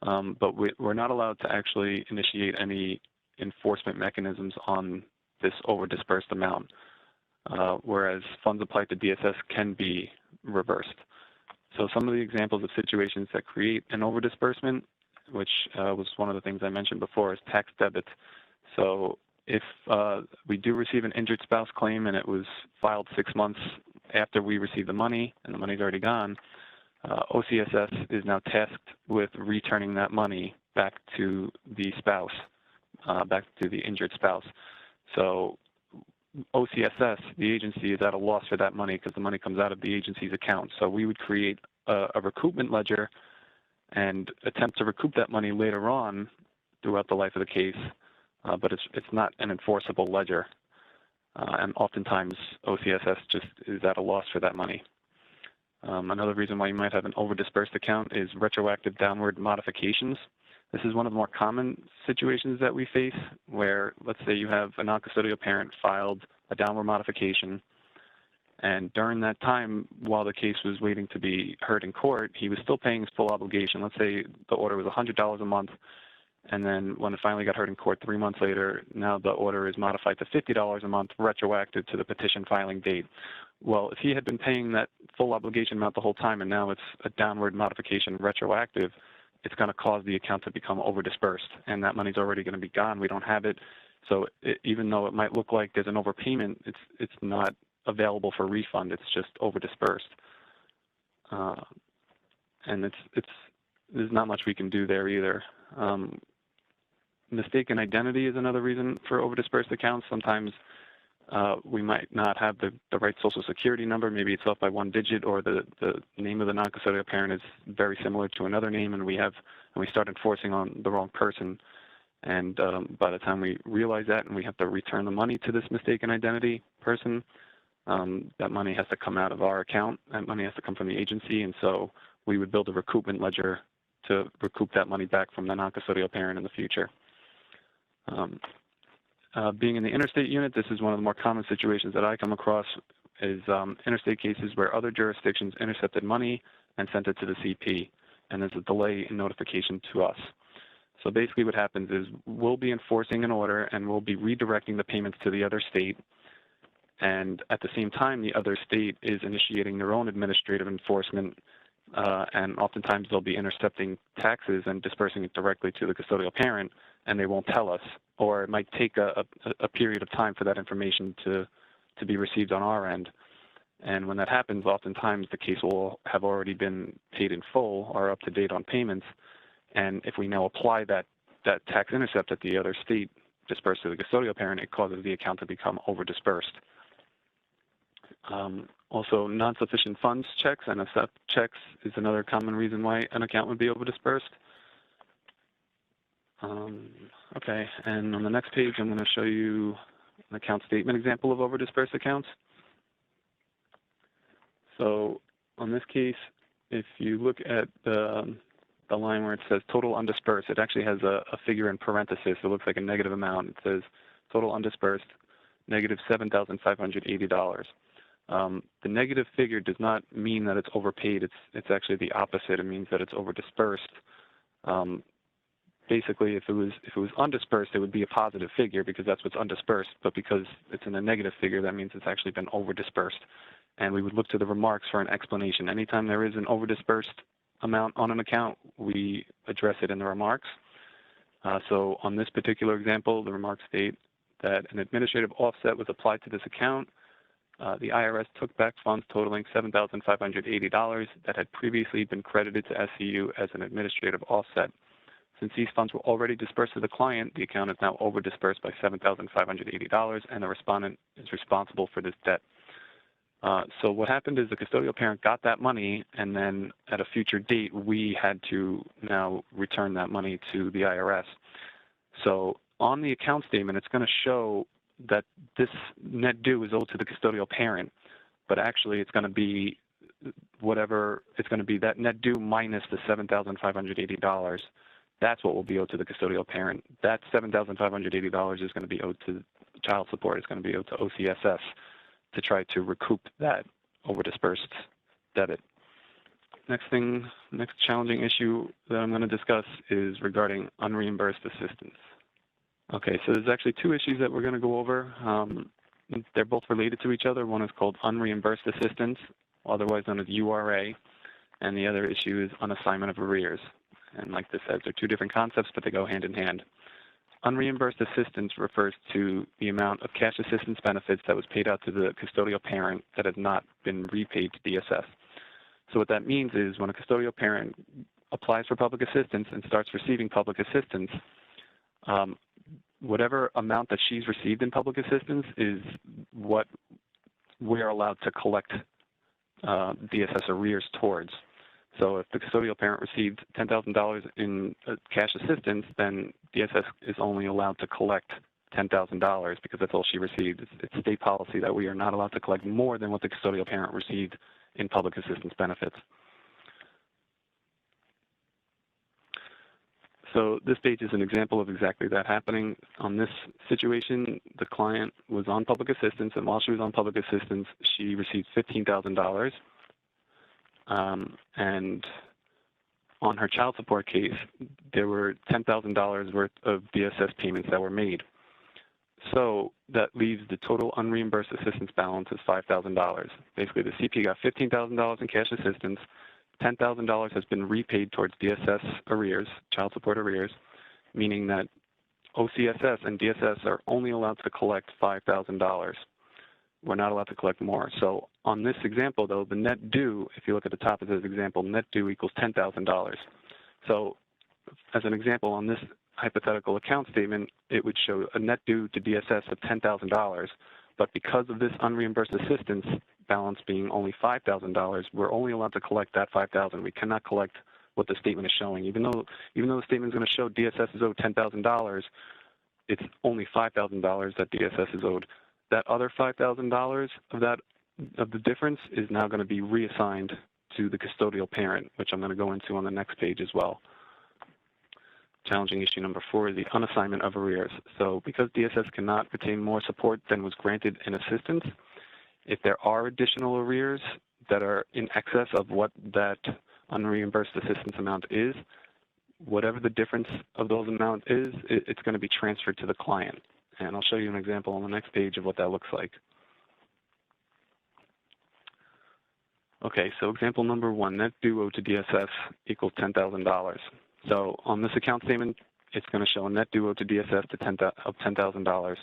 But we're not allowed to actually initiate any enforcement mechanisms on this overdispersed amount, whereas funds applied to DSS can be reversed. So some of the examples of situations that create an overdisbursement, which was one of the things I mentioned before, is tax debit. So if we do receive an injured spouse claim and it was filed 6 months after we receive the money and the money's already gone, OCSS is now tasked with returning that money back to the spouse, back to the injured spouse. So OCSS, the agency, is at a loss for that money because the money comes out of the agency's account. So we would create a recoupment ledger and attempt to recoup that money later on throughout the life of the case, but it's not an enforceable ledger. And oftentimes OCSS just is at a loss for that money. Another reason why you might have an overdispersed account is retroactive downward modifications. This is one of the more common situations that we face where, let's say you have a non-custodial parent filed a downward modification, and during that time, while the case was waiting to be heard in court, he was still paying his full obligation. Let's say the order was $100 a month, And then when it finally got heard in court 3 months later, now the order is modified to $50 a month, retroactive to the petition filing date. Well, if he had been paying that full obligation amount the whole time and now it's a downward modification retroactive, it's going to cause the account to become overdispersed, and that money's already going to be gone. We don't have it. So even though it might look like there's an overpayment, it's not available for refund. It's just overdispersed. And there's not much we can do there either. Mistaken identity is another reason for overdispersed accounts. Sometimes we might not have the right social security number. Maybe it's off by 1 digit, or the name of the non-custodial parent is very similar to another name, and we start enforcing on the wrong person. And by the time we realize that and we have to return the money to this mistaken identity person, that money has to come out of our account. That money has to come from the agency, and so we would build a recoupment ledger to recoup that money back from the non-custodial parent in the future. Being in the interstate unit, this is one of the more common situations that I come across, is interstate cases where other jurisdictions intercepted money and sent it to the CP, and there's a delay in notification to us. So basically what happens is we'll be enforcing an order and we'll be redirecting the payments to the other state, and at the same time the other state is initiating their own administrative enforcement, and oftentimes they'll be intercepting taxes and dispersing it directly to the custodial parent, and they won't tell us, or it might take a period of time for that information to be received on our end. And when that happens, oftentimes the case will have already been paid in full or up to date on payments, and if we now apply that tax intercept that the other state dispersed to the custodial parent, it causes the account to become overdispersed. Also, non-sufficient funds checks, NSF checks, is another common reason why an account would be overdispersed. Okay, and on the next page, I'm going to show you an account statement example of overdispersed accounts. So on this case, if you look at the line where it says total undispersed, it actually has a figure in parentheses. It looks like a negative amount. It says total undispersed, negative $7,580. The negative figure does not mean that it's overpaid. It's actually the opposite. It means that it's overdispersed. Basically, if it was undispersed, it would be a positive figure because that's what's undispersed. But because it's in a negative figure, that means it's actually been overdispersed. And we would look to the remarks for an explanation. Anytime there is an overdispersed amount on an account, we address it in the remarks. So on this particular example, the remarks state that an administrative offset was applied to this account. The IRS took back funds totaling $7,580 that had previously been credited to SCU as an administrative offset. Since these funds were already dispersed to the client, the account is now overdispersed by $7,580, and the respondent is responsible for this debt. So what happened is the custodial parent got that money, and then at a future date, we had to now return that money to the IRS. So on the account statement, it's going to show that this net due is owed to the custodial parent, but actually it's going to be whatever, it's going to be that net due minus the $7,580. That's what will be owed to the custodial parent. That $7,580 is going to be owed to child support. It's going to be owed to OCSS to try to recoup that overdispersed debit. Next challenging issue that I'm going to discuss is regarding unreimbursed assistance. Okay, so there's actually two issues that we're going to go over. They're both related to each other. One is called unreimbursed assistance, otherwise known as URA, and the other issue is unassignment of arrears. And like this says, they're two different concepts, but they go hand in hand. Unreimbursed assistance refers to the amount of cash assistance benefits that was paid out to the custodial parent that has not been repaid to DSS. So what that means is when a custodial parent applies for public assistance and starts receiving public assistance, whatever amount that she's received in public assistance is what we're allowed to collect DSS arrears towards. So if the custodial parent received $10,000 in cash assistance, then DSS is only allowed to collect $10,000 because that's all she received. It's state policy that we are not allowed to collect more than what the custodial parent received in public assistance benefits. So this page is an example of exactly that happening. On this situation, the client was on public assistance, and while she was on public assistance, she received $15,000. And on her child support case, there were $10,000 worth of DSS payments that were made. So that leaves the total unreimbursed assistance balance as $5,000. Basically, the CP got $15,000 in cash assistance. $10,000 has been repaid towards DSS arrears, child support arrears, meaning that OCSS and DSS are only allowed to collect $5,000. We're not allowed to collect more. So on this example, though, the net due, if you look at the top of this example, net due equals $10,000. So as an example, on this hypothetical account statement, it would show a net due to DSS of $10,000. But because of this unreimbursed assistance balance being only $5,000, we're only allowed to collect that $5,000. We cannot collect what the statement is showing. Even though the statement is going to show DSS is owed $10,000, it's only $5,000 that DSS is owed. That other $5,000 of the difference is now going to be reassigned to the custodial parent, which I'm going to go into on the next page as well. Challenging issue number 4 is the unassignment of arrears. So because DSS cannot retain more support than was granted in assistance, if there are additional arrears that are in excess of what that unreimbursed assistance amount is, whatever the difference of those amounts is, it's going to be transferred to the client. And I'll show you an example on the next page of what that looks like. Okay, so example number 1, net due owed to DSS equals $10,000. So on this account statement, it's going to show a net due owed to DSS of $10,000.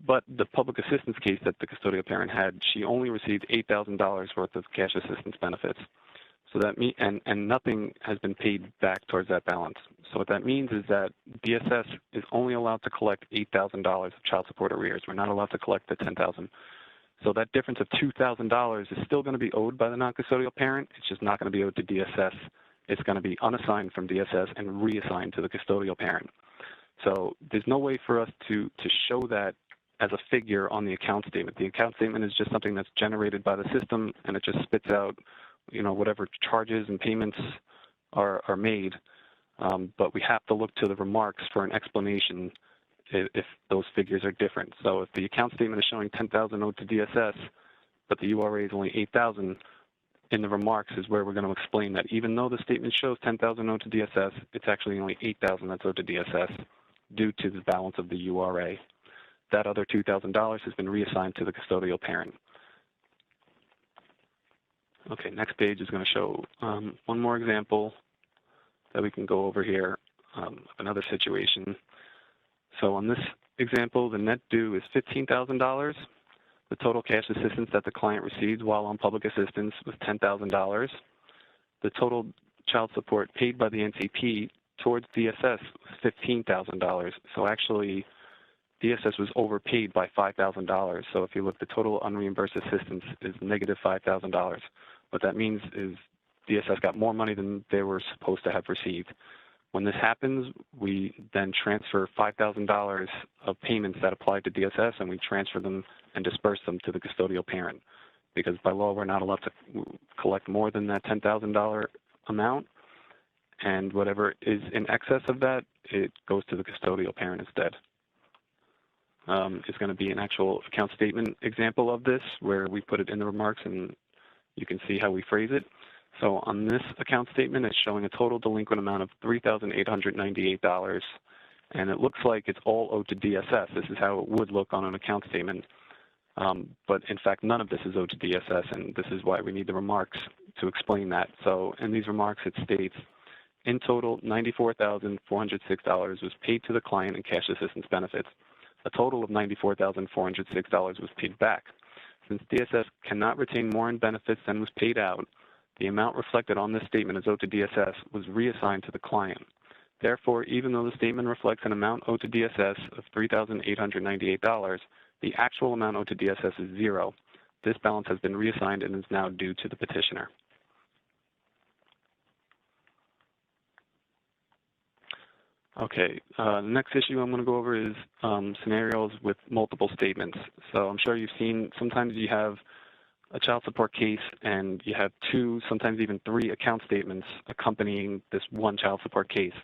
But the public assistance case that the custodial parent had, she only received $8,000 worth of cash assistance benefits. So that and nothing has been paid back towards that balance. So what that means is that DSS is only allowed to collect $8,000 of child support arrears. We're not allowed to collect the $10,000. So that difference of $2,000 is still going to be owed by the non-custodial parent. It's just not going to be owed to DSS. It's going to be unassigned from DSS and reassigned to the custodial parent. So there's no way for us to show that as a figure on the account statement. The account statement is just something that's generated by the system, and it just spits out, whatever charges and payments are made. But we have to look to the remarks for an explanation if those figures are different. So if the account statement is showing $10,000 owed to DSS, but the URA is only $8,000, in the remarks is where we're going to explain that even though the statement shows $10,000 owed to DSS, it's actually only $8,000 that's owed to DSS due to the balance of the URA. That other $2,000 has been reassigned to the custodial parent. Okay, next page is going to show one more example that we can go over here of another situation. So on this example, the net due is $15,000. The total cash assistance that the client received while on public assistance was $10,000. The total child support paid by the NCP towards DSS was $15,000. So actually, DSS was overpaid by $5,000. So if you look, the total unreimbursed assistance is negative $5,000. What that means is DSS got more money than they were supposed to have received. When this happens, we then transfer $5,000 of payments that apply to DSS, and we transfer them and disperse them to the custodial parent. Because by law, we're not allowed to collect more than that $10,000 amount, and whatever is in excess of that, it goes to the custodial parent instead. It's going to be an actual account statement example of this, where we put it in the remarks, and you can see how we phrase it. So on this account statement, it's showing a total delinquent amount of $3,898, and it looks like it's all owed to DSS. This is how it would look on an account statement. But in fact, none of this is owed to DSS, and this is why we need the remarks to explain that. So in these remarks, it states, in total, $94,406 was paid to the client in cash assistance benefits. A total of $94,406 was paid back. Since DSS cannot retain more in benefits than was paid out, the amount reflected on this statement as owed to DSS was reassigned to the client. Therefore, even though the statement reflects an amount owed to DSS of $3,898, the actual amount owed to DSS is $0. This balance has been reassigned and is now due to the petitioner. Okay, the next issue I'm going to go over is scenarios with multiple statements. So I'm sure you've seen, sometimes you have a child support case and you have 2, sometimes even 3 account statements accompanying this one child support case.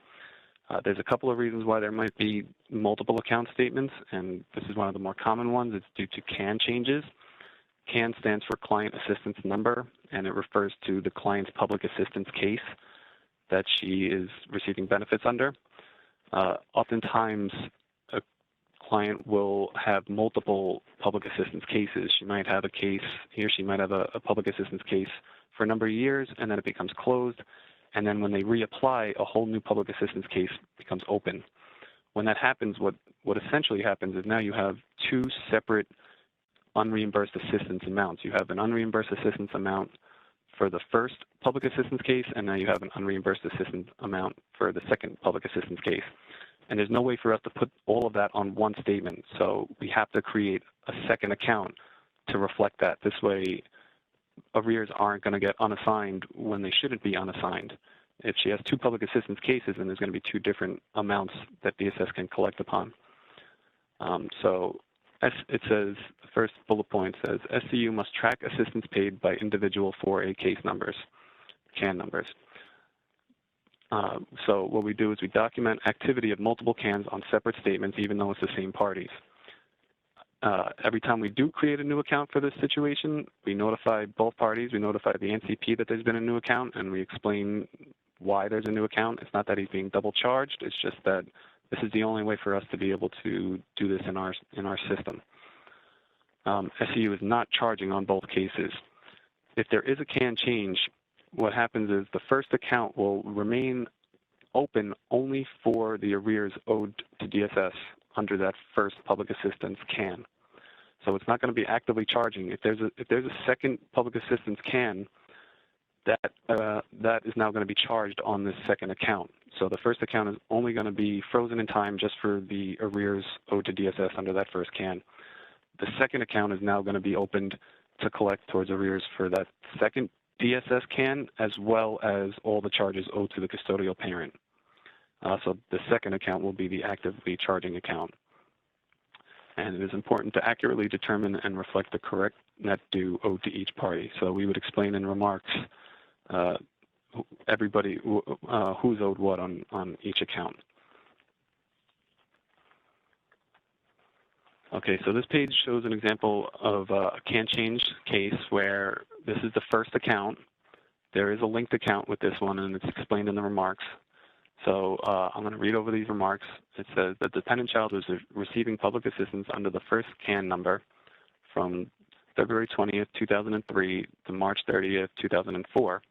There's a couple of reasons why there might be multiple account statements, and this is one of the more common ones. It's due to CAN changes. CAN stands for Client Assistance Number, and it refers to the client's public assistance case. that she is receiving benefits under. Oftentimes, a client will have multiple public assistance cases. She might have a case, he or she might have a public assistance case for a number of years, and then it becomes closed. And then when they reapply, a whole new public assistance case becomes open. When that happens, what essentially happens is now you have two separate unreimbursed assistance amounts. You have an unreimbursed assistance amount for the first public assistance case, and now you have an unreimbursed assistance amount for the second public assistance case. And there's no way for us to put all of that on one statement, so we have to create a second account to reflect that. This way, arrears aren't going to get unassigned when they shouldn't be unassigned. If she has two public assistance cases, then there's going to be two different amounts that DSS can collect upon. So it says, the first bullet point says, SCU must track assistance paid by individual 4A case numbers, CAN numbers. So what we do is we document activity of multiple CANs on separate statements, even though it's the same parties. Every time we do create a new account for this situation, we notify both parties. We notify the NCP that there's been a new account, and we explain why there's a new account. It's not that he's being double charged. It's just that this is the only way for us to be able to do this in our system. SCU is not charging on both cases. If there is a CAN change, what happens is the first account will remain open only for the arrears owed to DSS under that first public assistance CAN. So it's not going to be actively charging. If there's a second public assistance CAN, that is now going to be charged on this second account. So the first account is only going to be frozen in time just for the arrears owed to DSS under that first CAN. The second account is now going to be opened to collect towards arrears for that second DSS CAN, as well as all the charges owed to the custodial parent. So the second account will be the actively charging account. And it is important to accurately determine and reflect the correct net due owed to each party. So we would explain in remarks everybody who's owed what on each account. Okay, so this page shows an example of a CAN change case where this is the first account. There is a linked account with this one, and it's explained in the remarks. So I'm going to read over these remarks. It says the dependent child was receiving public assistance under the first CAN number from February 20th, 2003 to March 30th, 2004,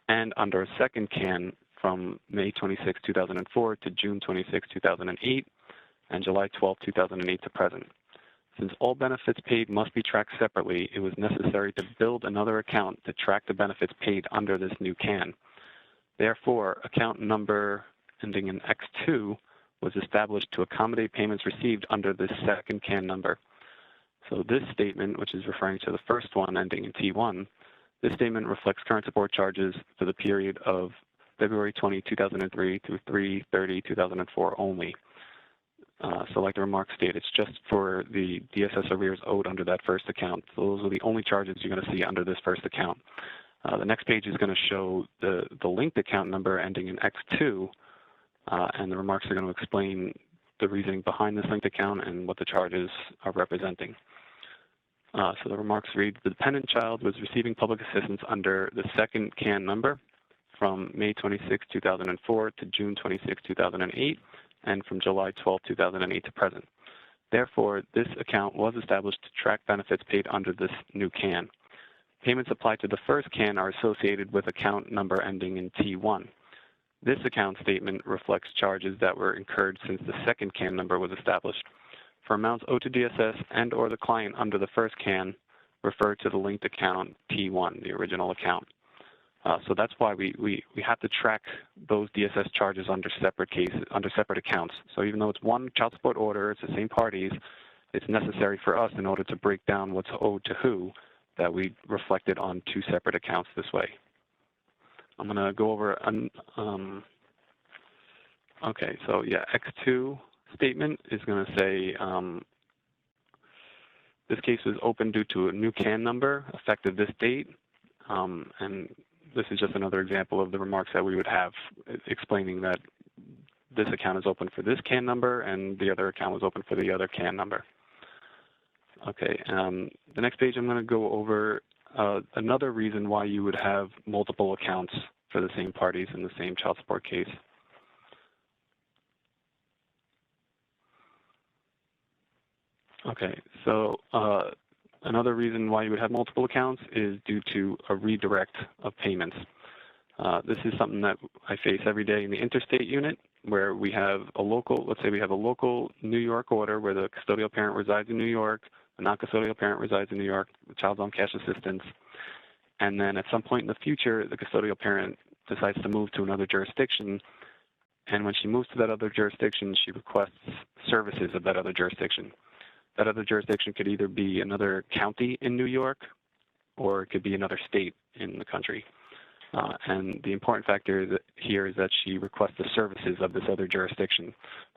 and under a second CAN from May 26, 2004 to June 26, 2008, and July 12, 2008 to present. Since all benefits paid must be tracked separately, it was necessary to build another account to track the benefits paid under this new CAN. Therefore, account number ending in X2 was established to accommodate payments received under this second CAN number. So this statement, which is referring to the first one ending in T1, this statement reflects current support charges for the period of February 20, 2003 through 3/30/2004 only. So like the remarks state, it's just for the DSS arrears owed under that first account. So those are the only charges you're going to see under this first account. The next page is going to show the linked account number ending in X2, and the remarks are going to explain the reasoning behind this linked account and what the charges are representing. So the remarks read, the dependent child was receiving public assistance under the second CAN number from May 26, 2004 to June 26, 2008, and from July 12, 2008 to present. Therefore, this account was established to track benefits paid under this new CAN. Payments applied to the first CAN are associated with account number ending in T1. This account statement reflects charges that were incurred since the second CAN number was established. For amounts owed to DSS and or the client under the first CAN, refer to the linked account T1, the original account. So that's why we have to track those DSS charges under separate cases, under separate accounts. So even though it's one child support order, it's the same parties, it's necessary for us in order to break down what's owed to who, that we reflect it on two separate accounts this way. I'm going to go over, okay, so yeah, X2 statement is going to say this case was open due to a new CAN number effective this date, and this is just another example of the remarks that we would have explaining that this account is open for this CAN number and the other account was open for the other CAN number. Okay, the next page I'm going to go over another reason why you would have multiple accounts for the same parties in the same child support case. Okay, so another reason why you would have multiple accounts is due to a redirect of payments. This is something that I face every day in the interstate unit, where we have a local, let's say we have a local New York order where the custodial parent resides in New York, the non-custodial parent resides in New York, the child's on cash assistance, and then at some point in the future, the custodial parent decides to move to another jurisdiction, and when she moves to that other jurisdiction, she requests services of that other jurisdiction. That other jurisdiction could either be another county in New York, or it could be another state in the country. And the important factor here is that she requests the services of this other jurisdiction.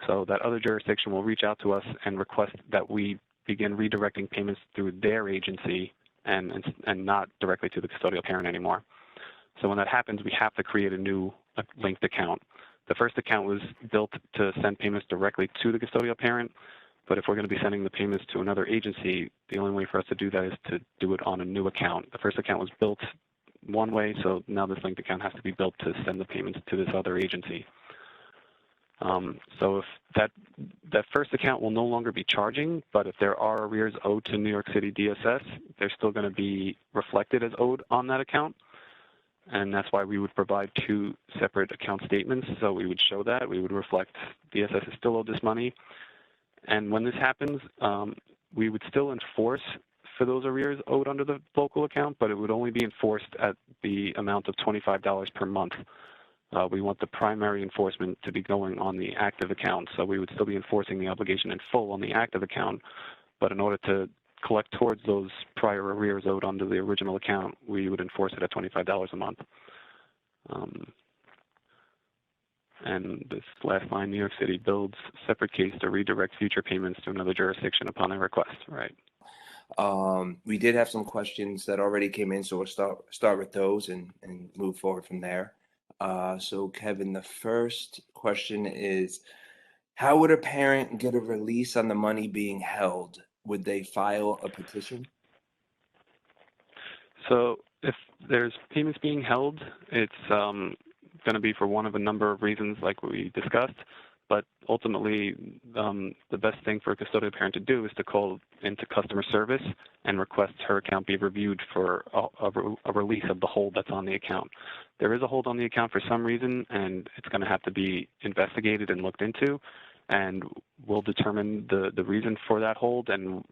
So that other jurisdiction will reach out to us and request that we begin redirecting payments through their agency and not directly to the custodial parent anymore. So when that happens, we have to create a new linked account. The first account was built to send payments directly to the custodial parent, but if we're going to be sending the payments to another agency, the only way for us to do that is to do it on a new account. The first account was built one way, so now this linked account has to be built to send the payments to this other agency. So if that first account will no longer be charging, but if there are arrears owed to New York City DSS, they're still going to be reflected as owed on that account. And that's why we would provide two separate account statements. So we would show that. We would reflect DSS is still owed this money. And when this happens, we would still enforce for those arrears owed under the local account, but it would only be enforced at the amount of $25 per month. We want the primary enforcement to be going on the active account, so we would still be enforcing the obligation in full on the active account, but in order to collect towards those prior arrears owed under the original account, we would enforce it at $25 a month. And this last line, New York City builds separate case to redirect future payments to another jurisdiction upon a request, right? We did have some questions that already came in, so we'll start with those and move forward from there. So Kevin, the first question is, how would a parent get a release on the money being held? Would they file a petition? So if there's payments being held, it's going to be for one of a number of reasons like we discussed, but ultimately the best thing for a custodial parent to do is to call into customer service and request her account be reviewed for a release of the hold that's on the account. There is a hold on the account for some reason, and it's going to have to be investigated and looked into, and we'll determine the reason for that hold and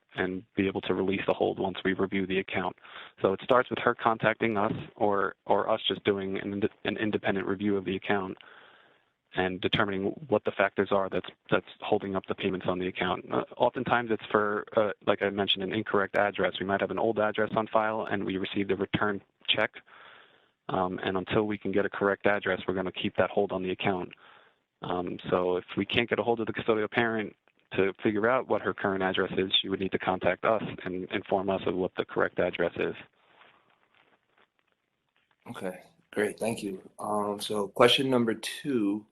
be able to release the hold once we review the account. So it starts with her contacting us or us just doing an independent review of the account and determining what the factors are that's holding up the payments on the account. Oftentimes it's for, like I mentioned, an incorrect address. We might have an old address on file and we received a return check. And until we can get a correct address, we're going to keep that hold on the account. So if we can't get a hold of the custodial parent to figure out what her current address is, she would need to contact us and inform us of what the correct address is. Okay, great, thank you. So question number 2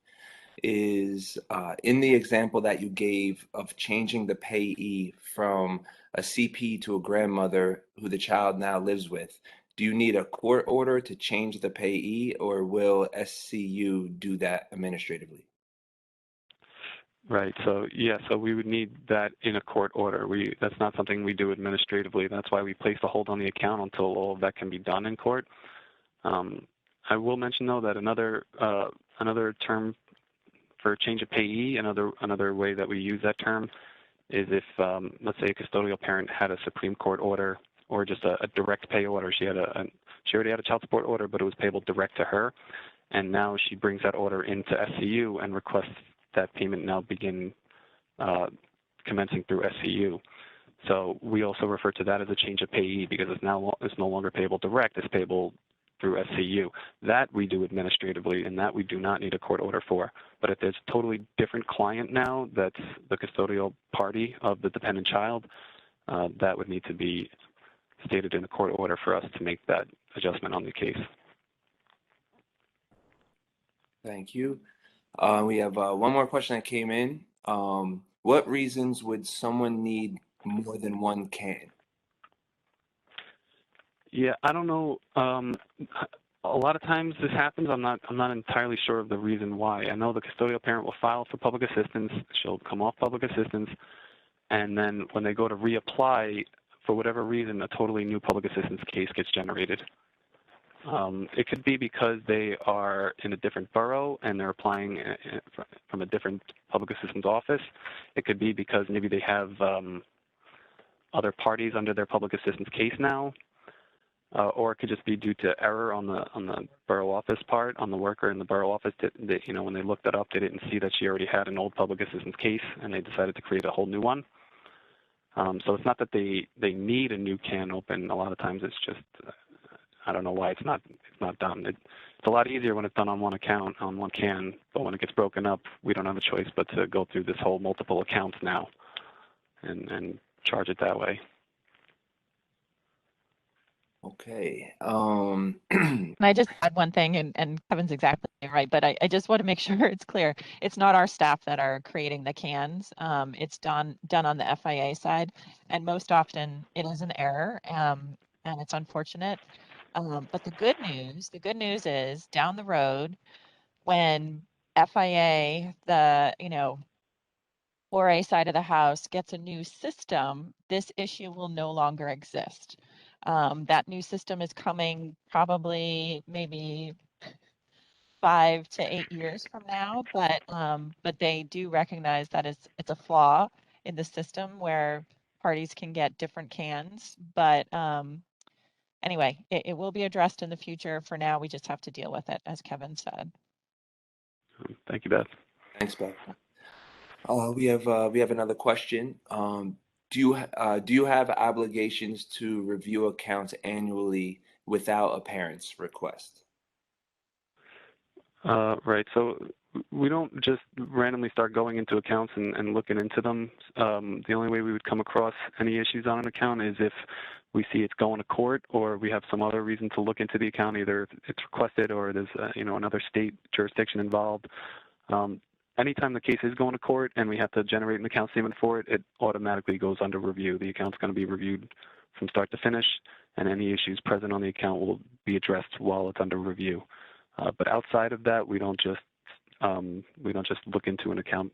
is, in the example that you gave of changing the payee from a CP to a grandmother who the child now lives with, do you need a court order to change the payee, or will SCU do that administratively? Right. So yeah, so we would need that in a court order. That's not something we do administratively. That's why we place a hold on the account until all of that can be done in court. I will mention though that another term for change of payee, another way that we use that term is if let's say a custodial parent had a Supreme Court order or just a direct pay order. She already had a child support order, but it was payable direct to her, and now she brings that order into SCU and requests that payment now begin commencing through SCU. So we also refer to that as a change of payee because it's no longer payable direct, it's payable through SCU. That we do administratively, and that we do not need a court order for. But if there's a totally different client now that's the custodial party of the dependent child, that would need to be stated in the court order for us to make that adjustment on the case. Thank you. We have one more question that came in. What reasons would someone need more than one CAN? Yeah, I don't know. A lot of times this happens. I'm not entirely sure of the reason why. I know the custodial parent will file for public assistance. She'll come off public assistance, and then when they go to reapply, for whatever reason, a totally new public assistance case gets generated. It could be because they are in a different borough and they're applying from a different public assistance office. It could be because maybe they have other parties under their public assistance case now, or it could just be due to error on the borough office part, on the worker in the borough office. That you know, when they looked that up, they didn't see that she already had an old public assistance case, and they decided to create a whole new one. So it's not that they need a new can open. A lot of times it's just I don't know why it's not done. It's a lot easier when it's done on one account, on one can, but when it gets broken up, we don't have a choice but to go through this whole multiple accounts now and charge it that way. Okay. And I just add one thing, and Kevin's exactly right, but I just want to make sure it's clear. It's not our staff that are creating the cans. It's done on the FIA side, and most often it is an error, and it's unfortunate. But the good news is down the road, when FIA, the 4A side of the house gets a new system, this issue will no longer exist. That new system is coming probably maybe 5 to 8 years from now, but they do recognize that it's a flaw in the system where parties can get different cans. But anyway, it will be addressed in the future. For now, we just have to deal with it, as Kevin said. Thank you, Beth. Thanks, Beth. We have another question. Do you have obligations to review accounts annually without a parent's request? Right. So we don't just randomly start going into accounts and looking into them. The only way we would come across any issues on an account is if we see it's going to court, or we have some other reason to look into the account, either it's requested or there's another state jurisdiction involved. Anytime the case is going to court and we have to generate an account statement for it, it automatically goes under review. The account's going to be reviewed from start to finish, and any issues present on the account will be addressed while it's under review. But outside of that, we don't just look into an account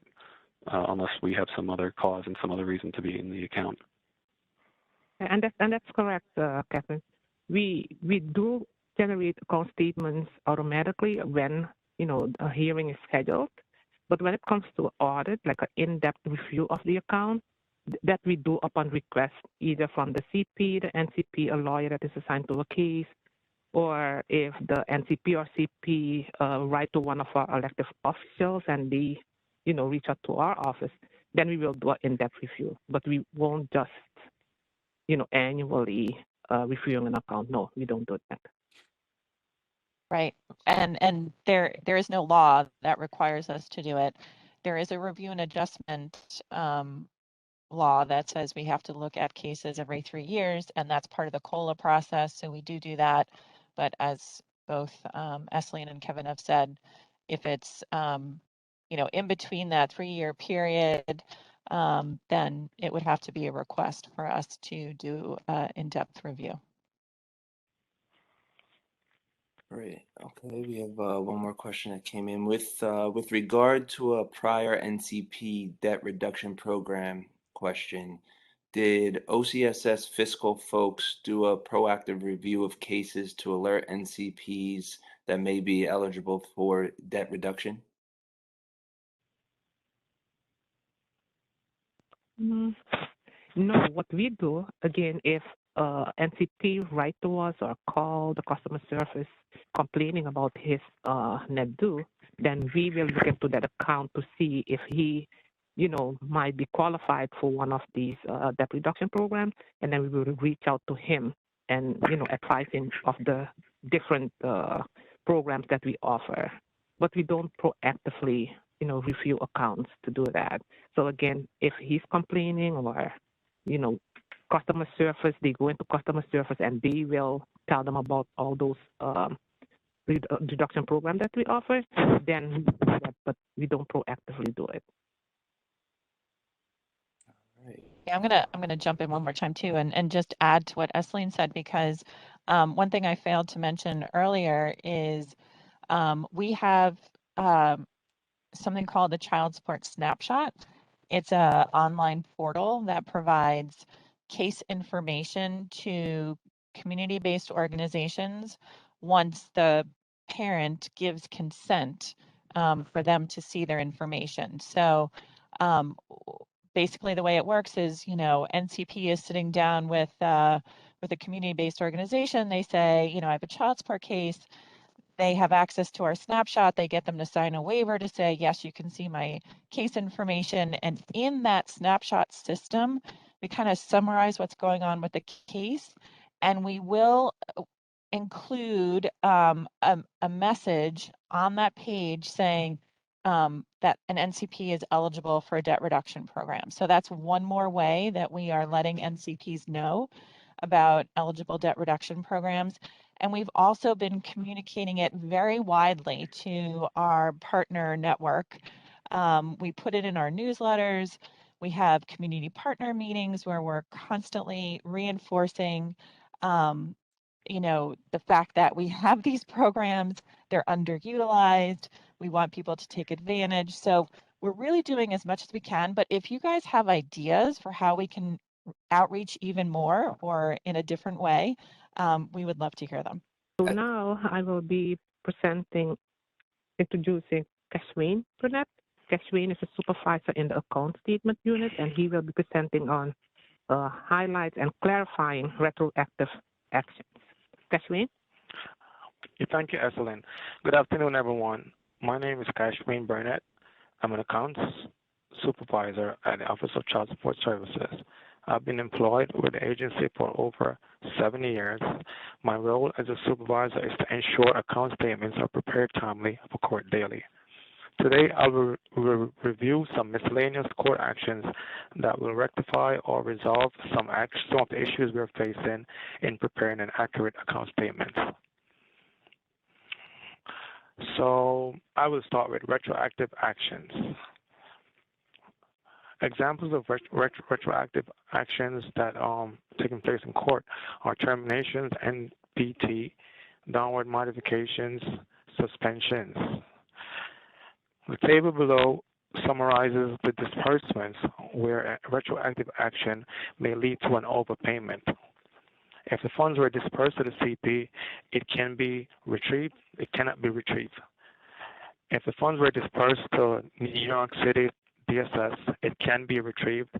unless we have some other cause and some other reason to be in the account. And that's correct, Kevin. We do generate account statements automatically when a hearing is scheduled. But when it comes to audit, like an in-depth review of the account, that we do upon request, either from the CP, the NCP, a lawyer that is assigned to a case, or if the NCP or CP write to one of our elected officials and they, reach out to our office, then we will do an in-depth review. But we won't just, annually reviewing an account. No, we don't do that. Right. And there is no law that requires us to do it. There is a review and adjustment law that says we have to look at cases every 3 years, and that's part of the COLA process. So we do that. But as both Esseline and Kevin have said, if it's in between that 3-year period, then it would have to be a request for us to do in-depth review. Great. Okay, we have one more question that came in with regard to a prior NCP debt reduction program question. Did OCSS fiscal folks do a proactive review of cases to alert NCPs that may be eligible for debt reduction? No, what we do, again, if NCP write to us or call the customer service complaining about his net due, then we will look into that account to see if he, might be qualified for one of these debt reduction programs, and then we will reach out to him and, advise him of the different programs that we offer. But we don't proactively, review accounts to do that. So again, if he's complaining or, customer service, they go into customer service and they will tell them about all those reduction programs that we offer, then we do that, but we don't proactively do it. Yeah, I'm gonna jump in one more time too, and just add to what Esseline said, because One thing I failed to mention earlier is we have something called the Child Support Snapshot. It's an online portal that provides case information to community-based organizations once the parent gives consent for them to see their information. So basically the way it works is, NCP is sitting down with a community-based organization. They say, I have a child support case. They have access to our snapshot. They get them to sign a waiver to say, yes, you can see my case information. And in that snapshot system, we kind of summarize what's going on with the case. And we will include a message on that page saying that an NCP is eligible for a debt reduction program. So that's one more way that we are letting NCPs know about eligible debt reduction programs. And we've also been communicating it very widely to our partner network. We put it in our newsletters. We have community partner meetings where we're constantly reinforcing, the fact that we have these programs, they're underutilized. We want people to take advantage. So we're really doing as much as we can. But if you guys have ideas for how we can outreach even more or in a different way, we would love to hear them. So now I will be introducing Kashwin Burnett. Kashwin is a supervisor in the account statement unit, and he will be presenting on highlights and clarifying retroactive actions. Kashwin? Thank you, Esselyn. Good afternoon, everyone. My name is Kashwin Burnett. I'm an accounts supervisor at the Office of Child Support Services. I've been employed with the agency for over 7 years. My role as a supervisor is to ensure account statements are prepared timely for court daily. Today, I will review some miscellaneous court actions that will rectify or resolve some of the issues we're facing in preparing an accurate account statement. So I will start with retroactive actions. Examples of retroactive actions that are taking place in court are terminations, NPT, downward modifications, suspensions. The table below summarizes the disbursements where a retroactive action may lead to an overpayment. If the funds were dispersed to the CP, it can be retrieved, it cannot be retrieved. If the funds were dispersed to New York City DSS, it can be retrieved.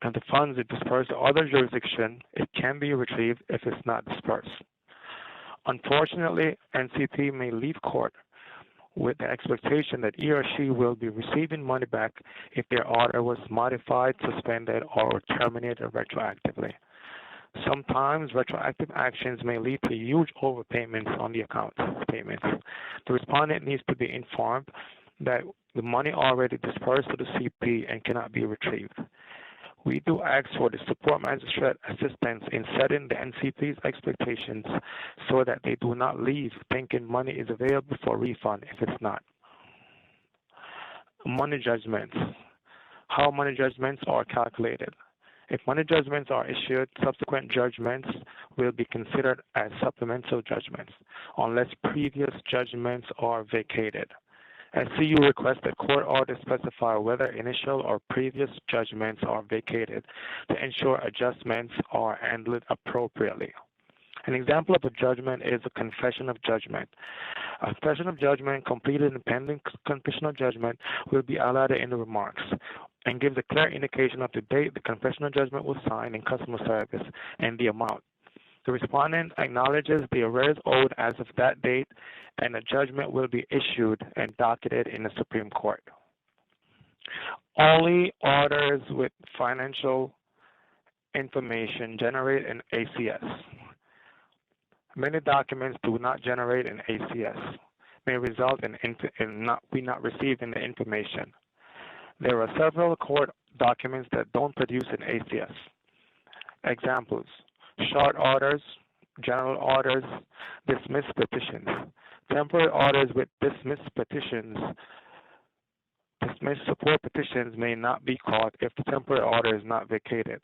And the funds are dispersed to other jurisdiction, it can be retrieved if it's not dispersed. Unfortunately, NCP may leave court with the expectation that he or she will be receiving money back if their order was modified, suspended, or terminated retroactively. Sometimes retroactive actions may lead to huge overpayments on the account statements. The respondent needs to be informed that the money already dispersed to the CP and cannot be retrieved. We do ask for the support magistrate assistance in setting the NCP's expectations so that they do not leave thinking money is available for refund if it's not. Money judgments. How money judgments are calculated. If money judgments are issued, subsequent judgments will be considered as supplemental judgments unless previous judgments are vacated. SCU requests that court orders specify whether initial or previous judgments are vacated to ensure adjustments are handled appropriately. An example of a judgment is a confession of judgment. A confession of judgment completed in pending confession of judgment will be highlighted in the remarks and gives a clear indication of the date the confession of judgment was signed in customer service and the amount. The respondent acknowledges the arrears owed as of that date, and a judgment will be issued and docketed in the Supreme Court. Only orders with financial information generate an ACS. Many documents do not generate an ACS, may result in we not receiving the information. There are several court documents that don't produce an ACS. Examples: short orders, general orders, dismissed petitions. Temporary orders with dismissed petitions, dismissed support petitions may not be caught if the temporary order is not vacated.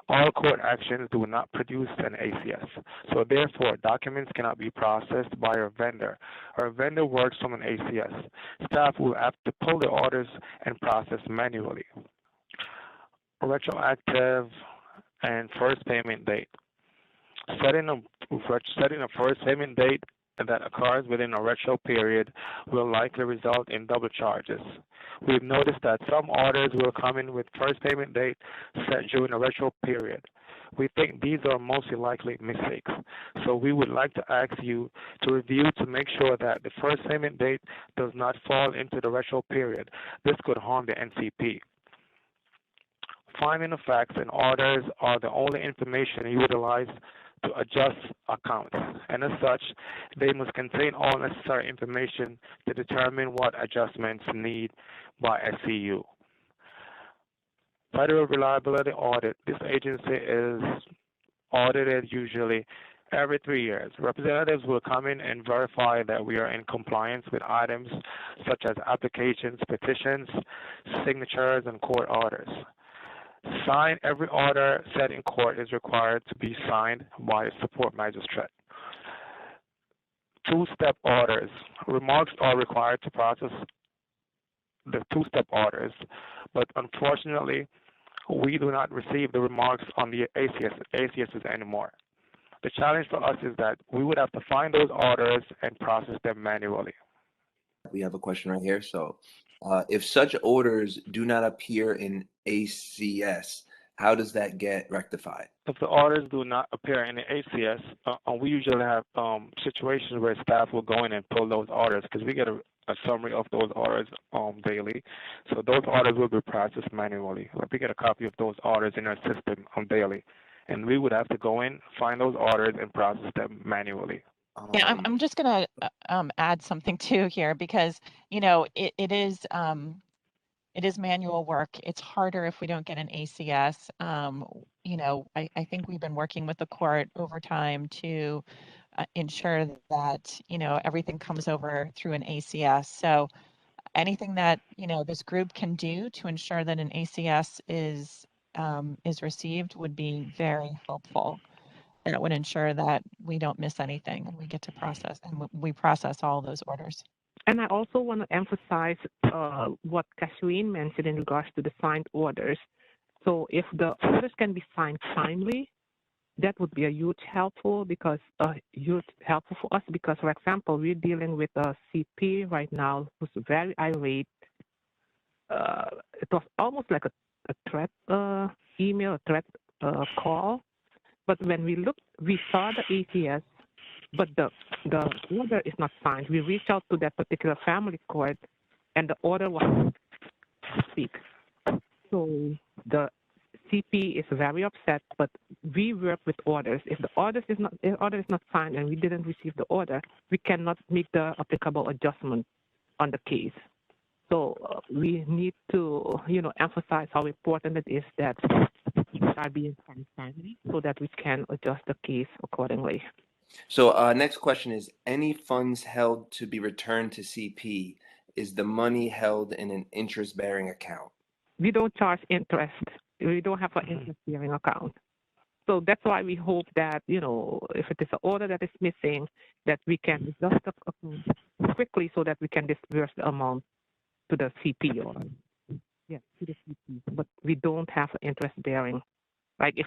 All court actions do not produce an ACS, so therefore documents cannot be processed by our vendor. Our vendor works from an ACS. Staff will have to pull the orders and process manually. Retroactive and first payment date. Setting a first payment date that occurs within a retro period will likely result in double charges. We've noticed that some orders will come in with first payment date set during a retro period. We think these are mostly likely mistakes, so we would like to ask you to review to make sure that the first payment date does not fall into the retro period. This could harm the NCP. Finding of facts and orders are the only information utilized to adjust accounts, and as such, they must contain all necessary information to determine what adjustments need by SCU. Federal Reliability Audit. This agency is audited usually every 3 years. Representatives will come in and verify that we are in compliance with items such as applications, petitions, signatures, and court orders. Every order set in court is required to be signed by a support magistrate. Two-step orders. Remarks are required to process the two-step orders, but unfortunately, we do not receive the remarks on the ACSs anymore. The challenge for us is that we would have to find those orders and process them manually. We have a question right here. So if such orders do not appear in ACS, how does that get rectified? If the orders do not appear in the ACS, we usually have situations where staff will go in and pull those orders because we get a summary of those orders daily. So those orders will be processed manually. Like we get a copy of those orders in our system daily. And we would have to go in, find those orders, and process them manually. Yeah, I'm just going to add something too here because, you know, it is manual work. It's harder if we don't get an ACS. You know, I think we've been working with the court over time to ensure that, you know, everything comes over through an ACS. So anything that, you know, this group can do to ensure that an ACS is received would be very helpful. And it would ensure that we don't miss anything and we get to process and we process all those orders. And I also want to emphasize what Kathleen mentioned in regards to the signed orders. So if the orders can be signed timely, that would be a huge helpful for us because, for example, we're dealing with a CP right now who's very irate. It was almost like a threat email, a threat call. But when we looked, we saw the ACS, but the order is not signed. We reached out to that particular family court, and the order was speak. So the CP is very upset, but we work with orders. If the order is not signed and we didn't receive the order, we cannot make the applicable adjustment on the case. So we need to, you know, emphasize how important it is that are being signed timely so that we can adjust the case accordingly. So next question is, any funds held to be returned to CP, is the money held in an interest-bearing account? We don't charge interest. We don't have an interest-bearing account. So that's why we hope that, you know, if it is an order that is missing, that we can adjust the account quickly so that we can disperse the amount to the CP or to the CP. But we don't have an interest-bearing. Like if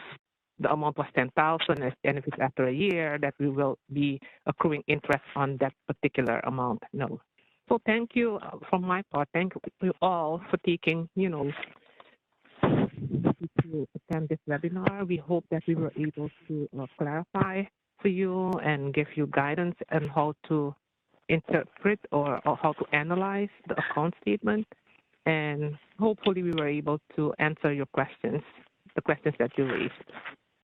the amount was $10,000 and if it's after a year, that we will be accruing interest on that particular amount. No. So thank you from my part. Thank you all for taking, you know, to attend this webinar. We hope that we were able to clarify for you and give you guidance on how to interpret or how to analyze the account statement. And hopefully we were able to answer your questions, the questions that you raised.